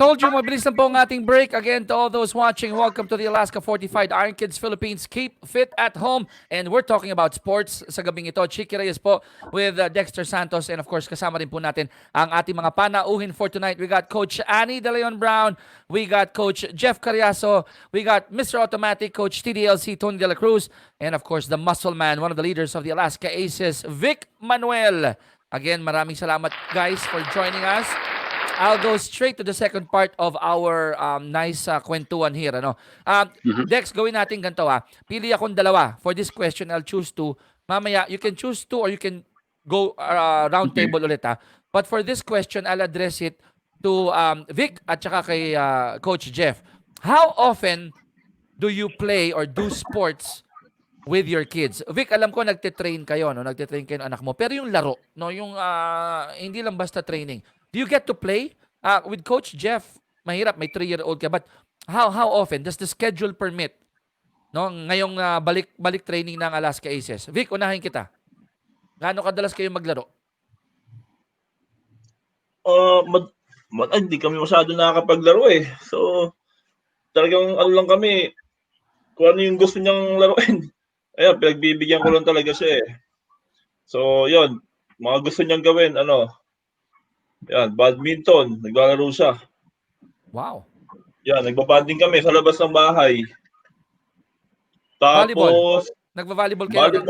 Told you, mabilis lang po ang ating break. Again, to all those watching, welcome to the Alaska Fortified IRONKIDS Philippines. Keep fit at home. And we're talking about sports sa gabing ito. Chicky Reyes po with Dexter Santos. And of course, kasama rin po natin ang ating mga panauhin for tonight. We got Coach Annie De Leon Brown. We got Coach Jeff Carriazo. We got Mr. Automatic, Coach TDLC, Tony De La Cruz. And of course, the muscle man, one of the leaders of the Alaska Aces, Vic Manuel. Again, maraming salamat guys for joining us. I'll go straight to the second part of our nice kwentuhan here. Ano? Dex, gawin natin ganito. Pili akong dalawa. For this question, I'll choose two. Mamaya, you can choose two or you can go round table ulit. But for this question, I'll address it to Vic at saka kay Coach Jeff. How often do you play or do sports with your kids? Vic, alam ko nagte-train kayo, no? Nagte-train kayo ng anak mo. Pero yung laro, no? Yung hindi lang basta training. Do you get to play? With Coach Jeff, mahirap, may 3-year-old ka. But how often? Does the schedule permit? No? Ngayong balik training ng Alaska Aces. Vic, unahin kita. Gaano kadalas kayo maglaro? Hindi kami masyado nakakapaglaro eh. So, talagang ano lang kami, kung ano yung gusto niyang laruin. Ayan, pinagbibigyan ko lang talaga siya eh. So, yun, mga gusto niyang gawin, yan, badminton, naglalaro siya. Wow. Yan, nagbabanding kami sa labas ng bahay. Volleyball. Tapos, Nagva-volleyball kayo?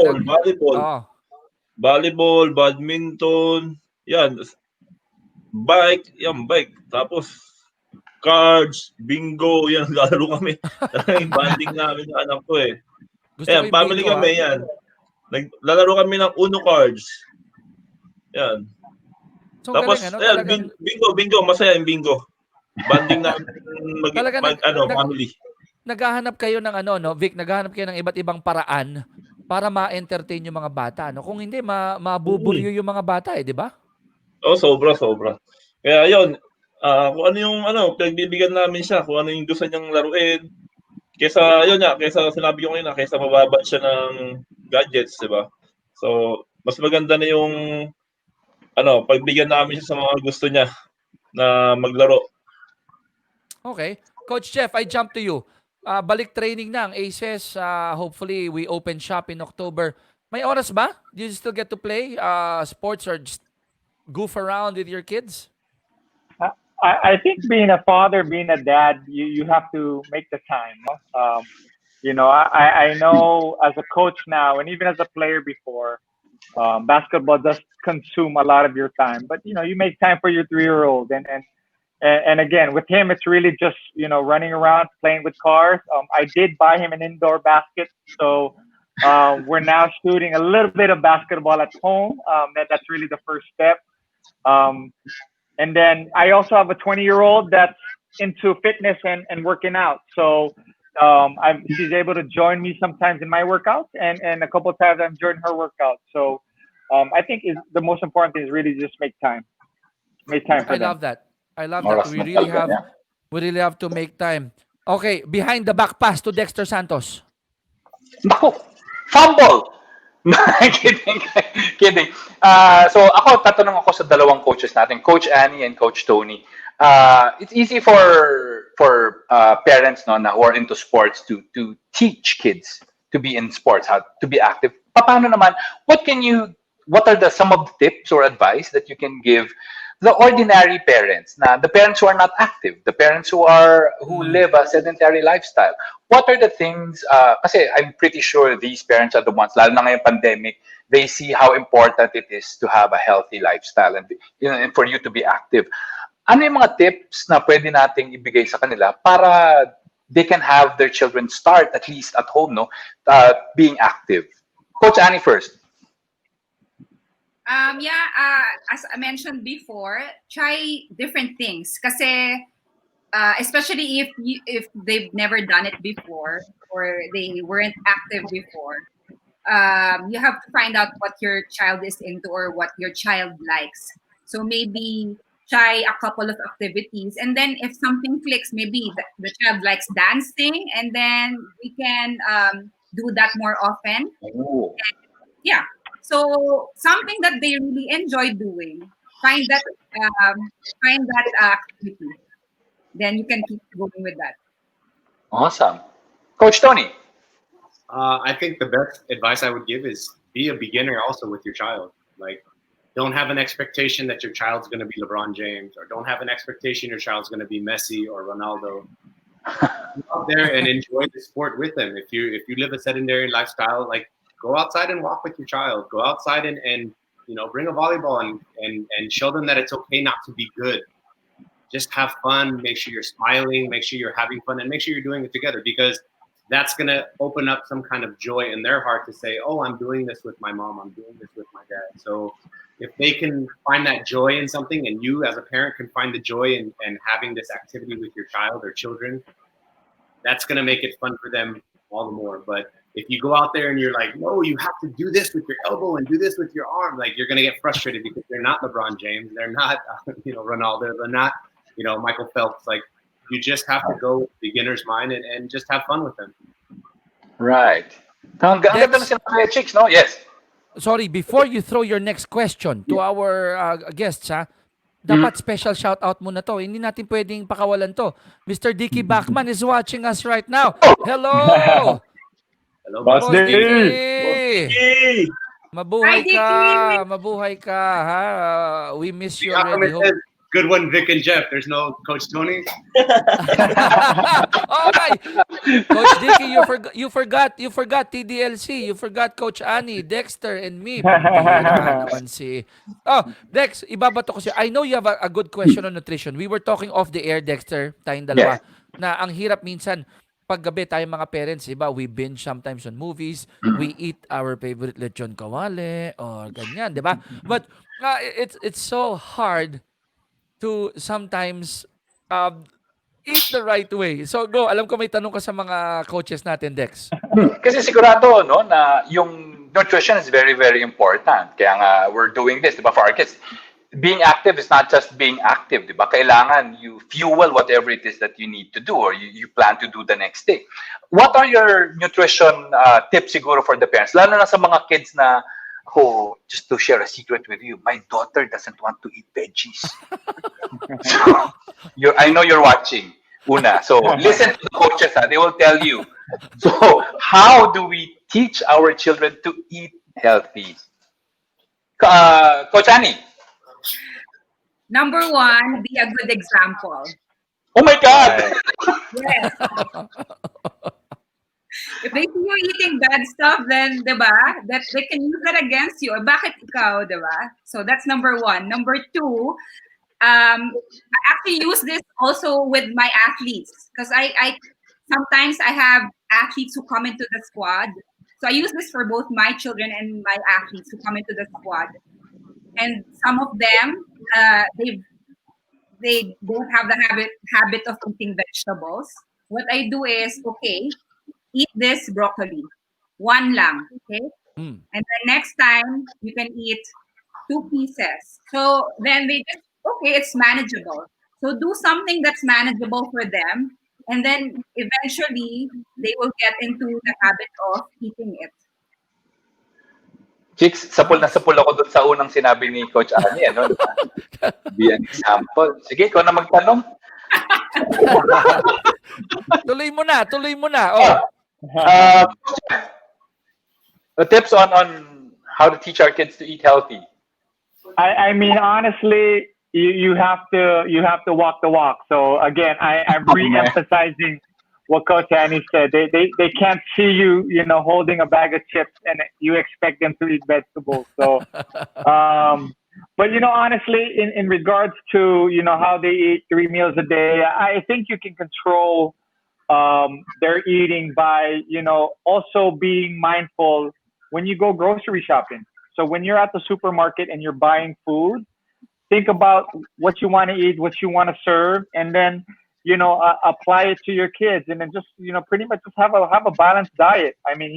Volleyball, badminton, yan, bike. Tapos, cards, bingo, yan, naglalaro kami. Yung banding namin ng anak ko eh. Ayan, family bingo, kami, yan. Naglalaro kami ng Uno cards. Yan. So, tapos, galing, bingo, masaya yung bingo. Banding na family. Naghahanap kayo ng Vic, naghahanap kayo ng iba't ibang paraan para ma-entertain yung mga bata, no? Kung hindi, mabuburyo yung mga bata, di ba? Oh, sobra. Kaya yun, kung ano yung pinagbibigyan namin siya, kung ano yung gusto niyang laruin, kaysa sinabi ko ngayon kaysa mababad siya ng gadgets, di ba? So, mas maganda na yung pagbigyan namin siya sa mga gusto niya na maglaro. Okay. Coach Jeff, I jump to you. Balik training na ang Aces. Hopefully, we open shop in October. May oras ba? Do you still get to play sports or just goof around with your kids? I think being a father, being a dad, you have to make the time. I know as a coach now, and even as a player before, basketball does consume a lot of your time, but you make time for your 3-year-old, and again with him, it's really just running around playing with cars. I did buy him an indoor basket, so we're now shooting a little bit of basketball at home. That's really the first step. And then I also have a 20-year-old that's into fitness and working out, so she's able to join me sometimes in my workouts, and a couple of times I'm joining her workouts. So I think the most important thing is really just make time. Make time for them. I love that. We really have to make time. Okay, behind the back pass to Dexter Santos. Naku! Fumble! Kidding. So ako, tatanong ako sa dalawang coaches natin, Coach Annie and Coach Tony. It's easy for parents who are into sports to teach kids to be in sports, how to be active. Paano naman? What are some of the tips or advice that you can give the ordinary parents, the parents who are not active, the parents who live a sedentary lifestyle? What are the things? Kasi I'm pretty sure these parents are the ones, lalo na ngayong pandemic, they see how important it is to have a healthy lifestyle and for you to be active. Ano yung mga tips na pwede nating ibigay sa kanila para they can have their children start at least at home, being active? Coach Annie first. As I mentioned before, try different things. Kasi, especially if they've never done it before or they weren't active before, you have to find out what your child is into or what your child likes. So maybe try a couple of activities, and then if something clicks, maybe the child likes dancing, and then we can do that more often. Ooh. Yeah. So something that they really enjoy doing, find that activity. Then you can keep going with that. Awesome. Coach Tony. I think the best advice I would give is be a beginner also with your child. Like, don't have an expectation that your child's going to be LeBron James, or don't have an expectation your child's going to be Messi or Ronaldo. Go out there and enjoy the sport with them. If you live a sedentary lifestyle, like, go outside and walk with your child. Go outside and bring a volleyball and show them that it's okay not to be good. Just have fun. Make sure you're smiling. Make sure you're having fun, and make sure you're doing it together, because that's going to open up some kind of joy in their heart to say, oh, I'm doing this with my mom. I'm doing this with my dad. So if they can find that joy in something, and you as a parent can find the joy in having this activity with your child or children, that's going to make it fun for them all the more. But if you go out there and you're like, no, you have to do this with your elbow and do this with your arm, like, you're going to get frustrated, because they're not LeBron James. They're not, Ronaldo. They're not, Michael Phelps. Like, you just have to go with beginner's mind and just have fun with them. Right. Ang ganda ng sinabi ni Chicks, no? Yes. Sorry, before you throw your next question to our guests, dapat special shout out muna to. Hindi natin pwedeng pakawalan to. Mr. Dicky Bachman is watching us right now. Hello! Hello, Boss Boss Dicky! Dicky! Mabuhay Hi, ka! Dicky! Mabuhay ka, ha? We miss you The already. Aquaman said, good one, Vic and Jeff. There's no Coach Tony. Okay. Coach Dicky, you forgot TDLC. You forgot Coach Annie, Dexter, and me. Pambihira naman si... Oh, Dex, ibabato ko siya. I know you have a good question on nutrition. We were talking off the air, Dexter, tayong dalawa, na ang hirap minsan, paggabi tayong mga parents, iba, we binge sometimes on movies, we eat our favorite lechon kawale, or ganyan, di ba? But it's so hard to sometimes eat the right way. So go, alam ko may tanong ka sa mga coaches natin, Dex. Kasi sigurado, no, na yung nutrition is very, very important. Kaya nga, we're doing this, di ba, for our kids. Being active is not just being active, di ba? Kailangan you fuel whatever it is that you need to do or you plan to do the next day. What are your nutrition tips siguro for the parents? Lalo na sa mga kids na, just to share a secret with you, my daughter doesn't want to eat veggies. So, I know you're watching, Una. So listen to the coaches. They will tell you. So how do we teach our children to eat healthy? Coach Annie. Number one, be a good example. Oh my God! Yes. If they see you eating bad stuff, then, di ba, that they can use that against you. Bakit ikaw, di ba? So that's number one. Number two, I actually use this also with my athletes, because I sometimes I have athletes who come into the squad. So I use this for both my children and my athletes who come into the squad. And some of them, they don't have the habit of eating vegetables. What I do is, okay, eat this broccoli. One lang, okay? And then next time, you can eat 2 pieces. So then they just, okay, it's manageable. So do something that's manageable for them. And then eventually, they will get into the habit of eating it. Chicks, sapul na sapul ako dun sa unang sinabi ni Coach Annie. Ano? Be an example. Sige, ikaw na magtanong. Tuloy mo na. Oh. Tips on how to teach our kids to eat healthy. I mean, honestly, you have to walk the walk. So again, I'm re-emphasizing what Coach Annie said. They can't see you, holding a bag of chips and you expect them to eat vegetables. So, but honestly, in regards to how they eat 3 meals a day, I think you can control their eating by also being mindful when you go grocery shopping. So when you're at the supermarket and you're buying food, think about what you want to eat, what you want to serve, and then apply it to your kids, and then just pretty much just have a balanced diet. I mean,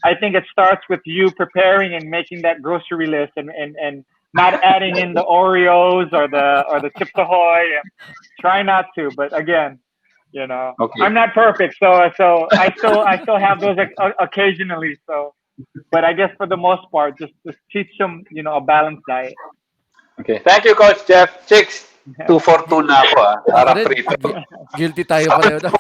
I think it starts with you preparing and making that grocery list, and not adding in the Oreos or the Chips Ahoy. Try not to, but again, Okay. I'm not perfect, so I still have those occasionally. So, but I guess for the most part, just teach them a balanced diet. Okay. Thank you, Coach Jeff. Chicks, 2 for 2 na ako. Para Red, 3 for 2. guilty tayo pareho.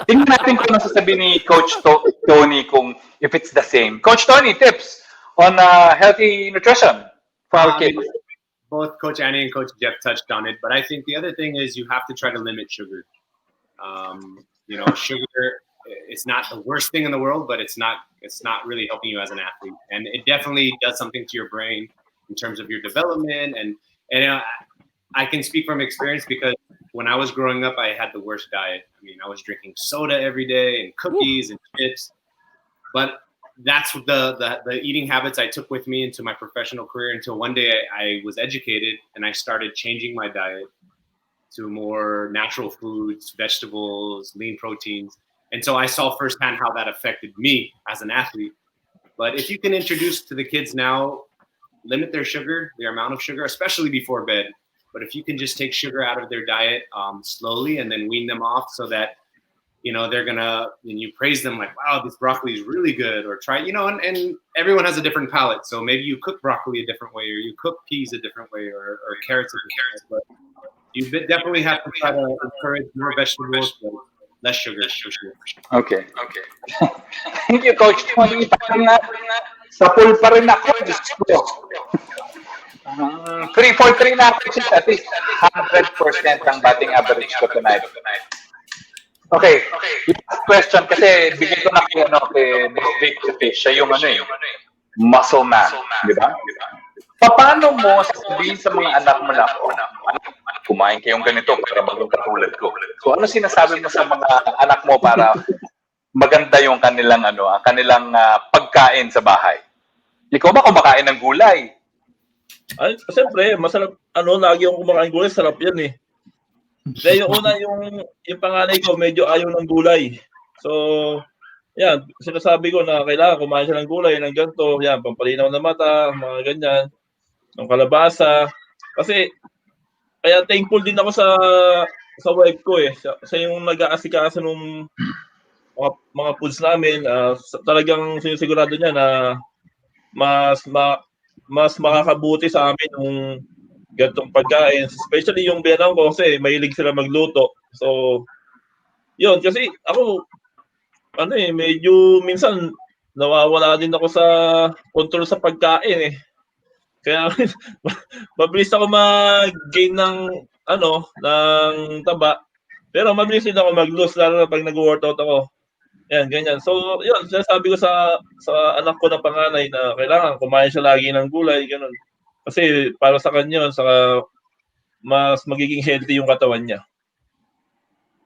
Tingnan natin kung ano sasabihin ni Coach Tony kung if it's the same. Coach Tony, tips on healthy nutrition for our kids. Both Coach Annie and Coach Jeff touched on it, but I think the other thing is you have to try to limit sugar. Sugar, it's not the worst thing in the world, but it's not really helping you as an athlete, and it definitely does something to your brain in terms of your development. And I can speak from experience because when I was growing up, I had the worst diet. I mean, I was drinking soda every day and cookies and chips, but that's the eating habits I took with me into my professional career until one day I was educated and I started changing my diet to more natural foods, vegetables, lean proteins. And so I saw firsthand how that affected me as an athlete. But if you can introduce to the kids now, limit their sugar, their amount of sugar, especially before bed. But if you can just take sugar out of their diet slowly and then wean them off so that, they're gonna, and you praise them like, wow, this broccoli is really good, or try, and everyone has a different palate. So maybe you cook broccoli a different way, or you cook peas a different way, or carrots a different way. But you definitely have to try to encourage more vegetables, but less sugar for sure. Okay. Thank you, Coach Tony. Sa pool pa rin ako. 3 for 3 na ako. At least 100% ang batting average ko tonight. Okay. Last question kasi bigay ko na kay Vic Fish. Siya yung muscle man. Di ba? Paano mo sasabihin sa mga anak mo na, kumain kayong ganito para maging katulad ko? So ano sinasabi mo sa mga anak mo para maganda yung kanilang pagkain sa bahay? Ikaw ba kumakain ng gulay? Ay, siyempre, masarap, lagi akong kumakain gulay, sarap yan eh. Kaya yung una, yung panganay ko, medyo ayaw ng gulay. So, yan, sinasabi ko na kailangan kumain siya ng gulay, ng ganito, yan, pampalinaw na mata, mga ganyan, ng kalabasa. Kasi, kaya thankful din ako sa wife ko eh. Siya yung nag-aasikaso ng mga foods namin. Talagang sinisigurado niya na mas makakabuti sa amin yung gantong pagkain. Especially yung biyanang ko kasi mahilig sila magluto. So, yun. Kasi ako, medyo minsan nawawala din ako sa control sa pagkain eh. Kaya mabilis ako mag-gain ng taba. Pero mabilis din ako mag-lose lalo na pag nag-workout ako. Yan, ganyan. So, yun, sinasabi ko sa anak ko na panganay na kailangan kumain siya lagi ng gulay, ganun. Kasi para sa kanya, saka mas magiging healthy yung katawan niya.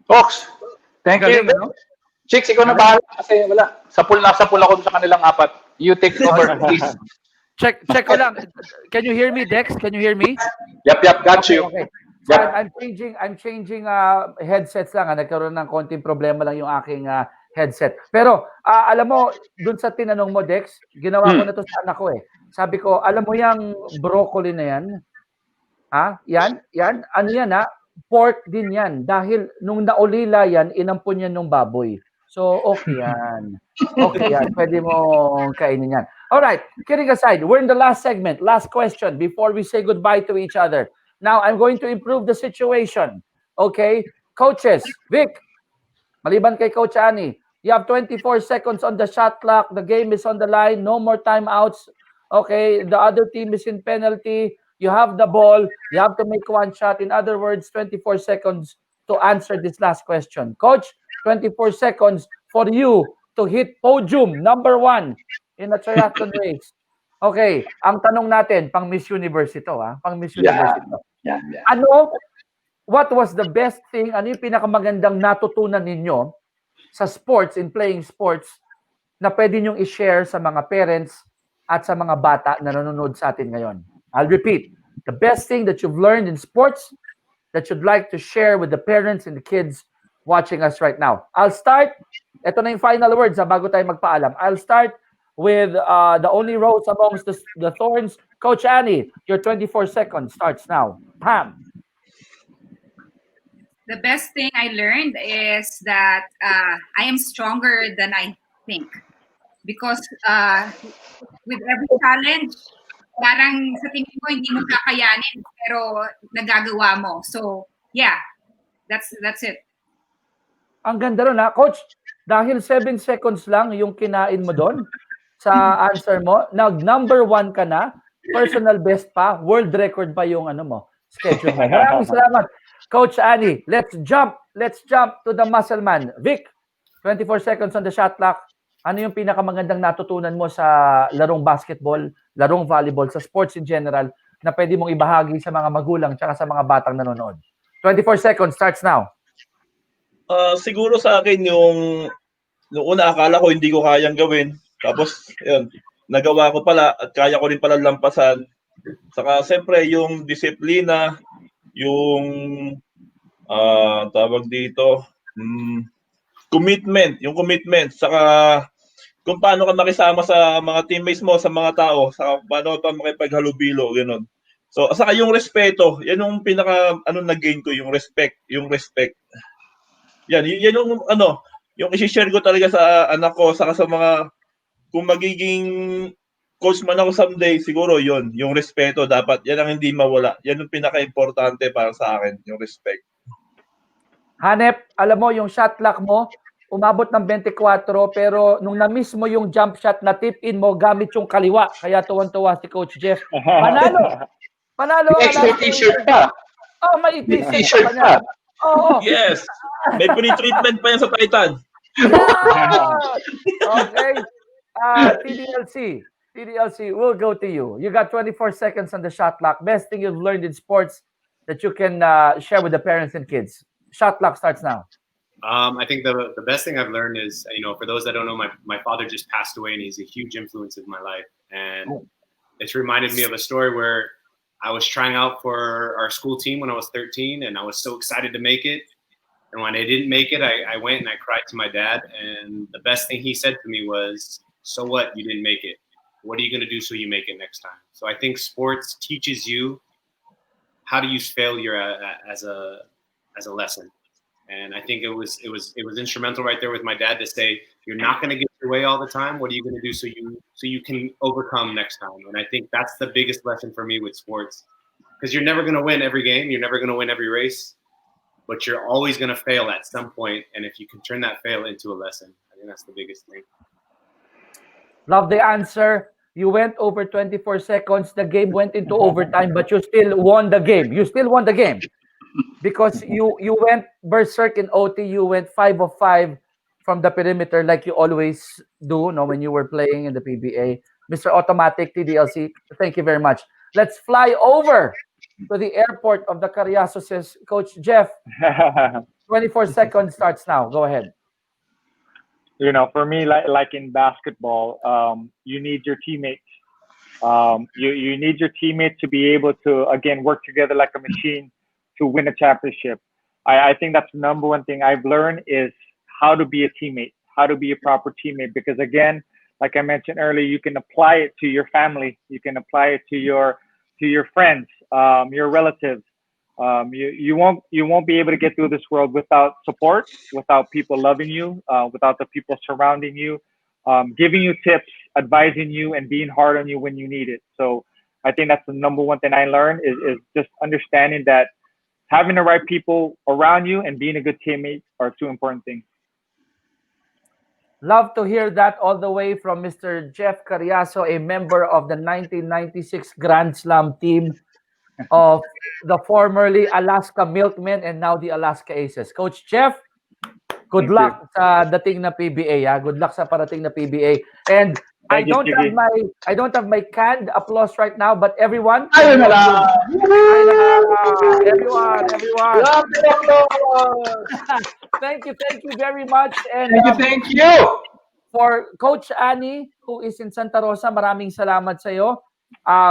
Fox, thank you. Chicks, ikaw na bahala kasi wala. Sa pool ako sa kanilang 4. You take over, please. Check ko lang. Can you hear me, Dex? Can you hear me? Yep, got you. Okay. Yep. I'm changing headsets lang. Nagkaroon ng konting problema lang yung aking headset. Pero alam mo, dun sa tinanong mo, Dex, ginawa ko na to sa anak ko eh. Sabi ko, alam mo yung broccoli na yan? Yan? Ano yan Pork din yan. Dahil nung naulila yan, inampun yan ng baboy. So, okay yan. Okay yan. Pwede mo kainin yan. Alright, kidding aside, we're in the last segment. Last question before we say goodbye to each other. Now, I'm going to improve the situation. Okay? Coaches, Vic, maliban kay Coach Annie, you have 24 seconds on the shot clock. The game is on the line. No more timeouts. Okay? The other team is in penalty. You have the ball. You have to make one shot. In other words, 24 seconds to answer this last question. Coach, 24 seconds for you to hit podium number 1 in a triathlon race. Okay, ang tanong natin, pang Miss Universe ito, pang Miss Universe ito. Yeah. What was the best thing, ano yung pinakamagandang natutunan ninyo sa sports, in playing sports, na pwede nyong i-share sa mga parents at sa mga bata na nanonood sa atin ngayon? I'll repeat. The best thing that you've learned in sports that you'd like to share with the parents and the kids watching us right now. I'll start. Ito na yung final words bago tayo magpaalam. I'll start with the only rose amongst the thorns. Coach Annie, your 24 seconds starts now. Pam. The best thing I learned is that I am stronger than I think. Because with every challenge, parang sa tingin mo hindi mo kakayanin pero nagagawa mo. So, yeah, that's it. Ang ganda ron ha. Coach, dahil 7 seconds lang yung kinain mo doon sa answer mo, number 1 ka na, personal best pa, world record pa yung schedule mo. Maraming salamat. Coach Annie, let's jump to the muscle man. Vic, 24 seconds on the shot clock. Ano yung pinakamagandang natutunan mo sa larong basketball, larong volleyball, sa sports in general na pwede mong ibahagi sa mga magulang tsaka sa mga batang nanonood? 24 seconds starts now. Siguro sa akin noong una akala ko hindi ko kayang gawin. Tapos yun, nagawa ko pala at kaya ko rin pala lampasan. Saka siyempre yung disiplina, yung tawag dito, commitment, saka kung paano ka makisama sa mga teammates mo, sa mga tao, saka paano ka makipaghalubilo, gano'n. So, saka yung respeto, yan yung pinaka nag-gain ko, yung respect. Yan yung yung i-share ko talaga sa anak ko, saka sa mga, kung magiging coach man ako someday, siguro yon yung respeto dapat, yan ang hindi mawala. Yan yung pinaka-importante para sa akin, yung respect. Hanep, alam mo, yung shot clock mo, umabot ng 24, pero nung na-miss mo yung jump shot, na tip-in mo gamit yung kaliwa. Kaya tuwan-tuwa si Coach Jeff. Panalo! May extra t-shirt pa. Oh, may t-shirt pa. Oh. Yes! May pre-treatment pa yan sa Titan. Okay. TDLC, we'll go to you. You got 24 seconds on the shot clock. Best thing you've learned in sports that you can share with the parents and kids. Shot clock starts now. I think the best thing I've learned is, for those that don't know, my father just passed away, and he's a huge influence in my life. And it's reminded me of a story where I was trying out for our school team when I was 13, and I was so excited to make it. And when I didn't make it, I went and I cried to my dad. And the best thing he said to me was, "So what? You didn't make it. What are you going to do so you make it next time?" So I think sports teaches you how to use failure as a lesson. And I think it was instrumental right there with my dad to say, you're not going to get your way all the time. What are you going to do so you can overcome next time? And I think that's the biggest lesson for me with sports, because you're never going to win every game. You're never going to win every race, but you're always going to fail at some point. And if you can turn that fail into a lesson, I think that's the biggest thing. Love the answer. You went over 24 seconds. The game went into overtime, but you still won the game. Because you went berserk in OT. You went 5 of 5 from the perimeter like you always do, when you were playing in the PBA. Mr. Automatic, TDLC, thank you very much. Let's fly over to the airport of the Cariaso, says Coach Jeff. 24 seconds starts now. Go ahead. For me, like in basketball, you need your teammates. You need your teammates to be able to, again, work together like a machine to win a championship. I think that's the number one thing I've learned is how to be a teammate, how to be a proper teammate. Because again, like I mentioned earlier, you can apply it to your family, you can apply it to your friends, your relatives. You won't be able to get through this world without support, without people loving you, without the people surrounding you, giving you tips, advising you, and being hard on you when you need it. So I think that's the number one thing I learned is just understanding that having the right people around you and being a good teammate are two important things. Love to hear that all the way from Mr. Jeff Cariaso, a member of the 1996 Grand Slam team of the formerly Alaska Milkmen and now the Alaska Aces. Coach Jeff, good luck sa dating na PBA. Good luck sa parating na PBA. And I don't have my canned applause right now, but everyone, everyone. Thank you very much. And thank you. For Coach Annie, who is in Santa Rosa, maraming salamat sa iyo.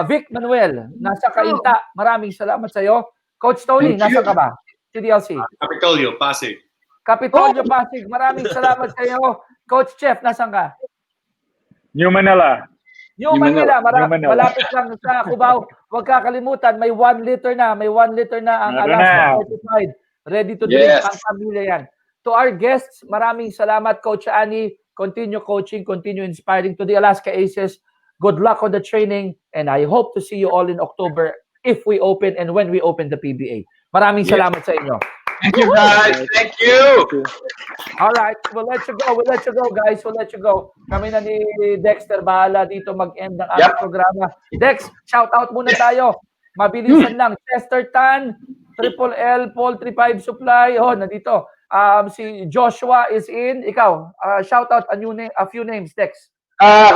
Vic Manuel, nasa Cainta, maraming salamat sa iyo. Coach Tony, Thank you. nasa ka ba? CDLC. Capitolio, Pasig. Kapitolyo Pasig, maraming salamat sa iyo. Coach Chef, nasan ka? New Manila. New Manila, New Manila. malapit lang sa Cubao. Huwag kakalimutan, may 1 liter na. May 1 liter na ang Meron Alaska na. Fortified. Ready to drink, Yes. ang pamilya yan. To our guests, maraming salamat, Coach Annie. Continue coaching, continue inspiring. To the Alaska Aces, good luck on the training, and I hope to see you all in October if we open and when we open the PBA. Maraming Yes. salamat sa inyo. Thank you, guys. Thank you. All right, we'll let you go. We'll let you go, guys. We'll let you go. Kami na ni Dexter, bahala dito mag-end ng ating programa. Dex, shout out muna tayo. Mabilisan lang. Chester Tan, Triple L, Poultry 5 Supply. Oh, nandito. Si Joshua is in. Ikaw, shout out a few names, Dex.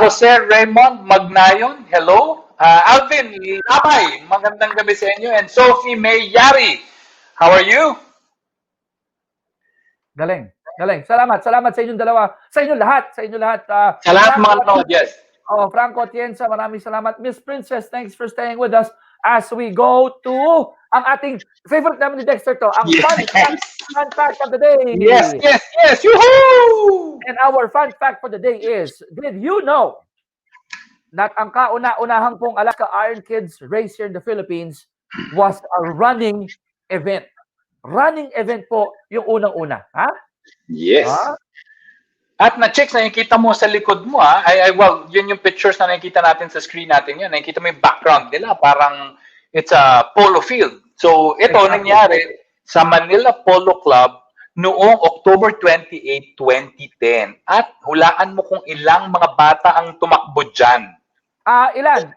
Jose Raymond Magnayon, hello. Alvin Labay, magandang gabi sa inyo. And Sophie May Yari, how are you? Galing. Galing. Salamat sa inyong dalawa. Sa inyo lahat. Salamat mga nanood, yes. Franco Atienza, maraming salamat. Miss Princess, thanks for staying with us as we go to ang ating favorite namin ni Dexter to, ang fun fact of the day. Yes. Woohoo! And our fun fact for the day is, did you know that ang kauna-unahang pong Alaska Iron Kids race here in the Philippines was a running event? Running event po yung unang-una. Ha? Yes. Ha? At na-checks, nakikita mo sa likod mo, well, yun yung pictures na nakikita natin sa screen natin yun. Nakikita mo yung background nila, parang it's a polo field. So, ito nangyari sa Manila Polo Club noong October 28, 2010. At hulaan mo kung ilang mga bata ang tumakbo dyan. Ilan?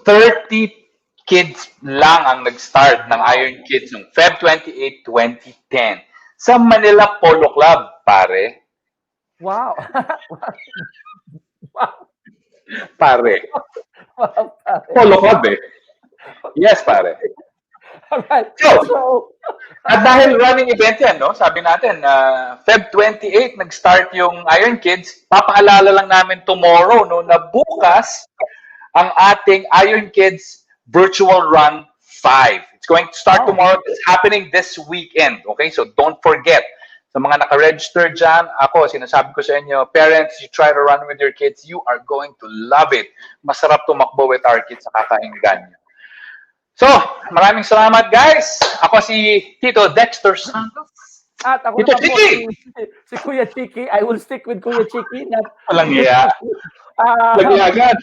30 kids lang ang nag-start ng Iron Kids noong Feb 28, 2010 sa Manila Polo Club, pare. Wow. Pare. Wow, pare. Polo Club eh. Yes, pare. Alright. So, at dahil running event yan, no? Sabi natin, Feb 28, nag-start yung Iron Kids. Papaalala lang namin tomorrow, no, na bukas ang ating Iron Kids Virtual Run 5. It's going to start tomorrow. It's happening this weekend. Okay? So don't forget. Sa mga naka-register dyan, ako, sinasabi ko sa inyo, parents, you try to run with your kids, you are going to love it. Masarap tumakbo with our kids sa kakainggan nyo. So, maraming salamat, guys. Ako si Tito Dexter Santos. At ako Tito naman po Chiki! si Kuya Chiki. I will stick with Kuya Chiki. Walang iya. Lagi agad.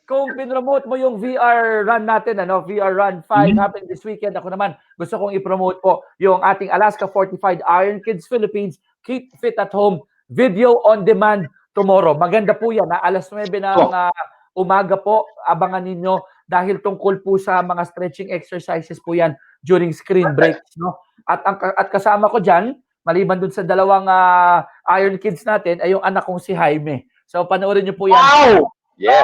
Kung pinromote mo yung VR run natin, VR Run 5 happening this weekend, ako naman gusto kong i-promote po yung ating Alaska Fortified Iron Kids Philippines Keep Fit at Home video on demand tomorrow. Maganda po yan. Alas 9 ng umaga po. Abangan ninyo dahil tungkol po sa mga stretching exercises po yan during screen breaks. No? At kasama ko dyan, maliban dun sa dalawang Iron Kids natin, ay yung anak kong si Jaime. So panoorin nyo po yan. Wow! Yes.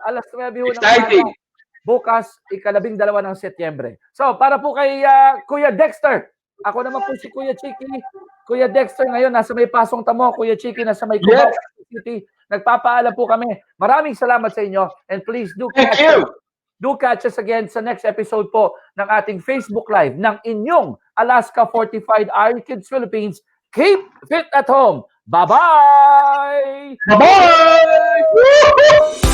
Alas 9 ho ng Exciting. umaga. Bukas, 12 ng Setyembre. So, para po kay Kuya Dexter, ako naman po si Kuya Chiki. Kuya Dexter ngayon, nasa may Pasong Tamo. Kuya Chiki, nasa may Cubao City. Nagpapaalam po kami. Maraming salamat sa inyo. And please do catch us again sa next episode po ng ating Facebook Live ng inyong Alaska Fortified Iron Kids Philippines. Keep fit at home. Bye-bye! Bye-bye! Woo-hoo!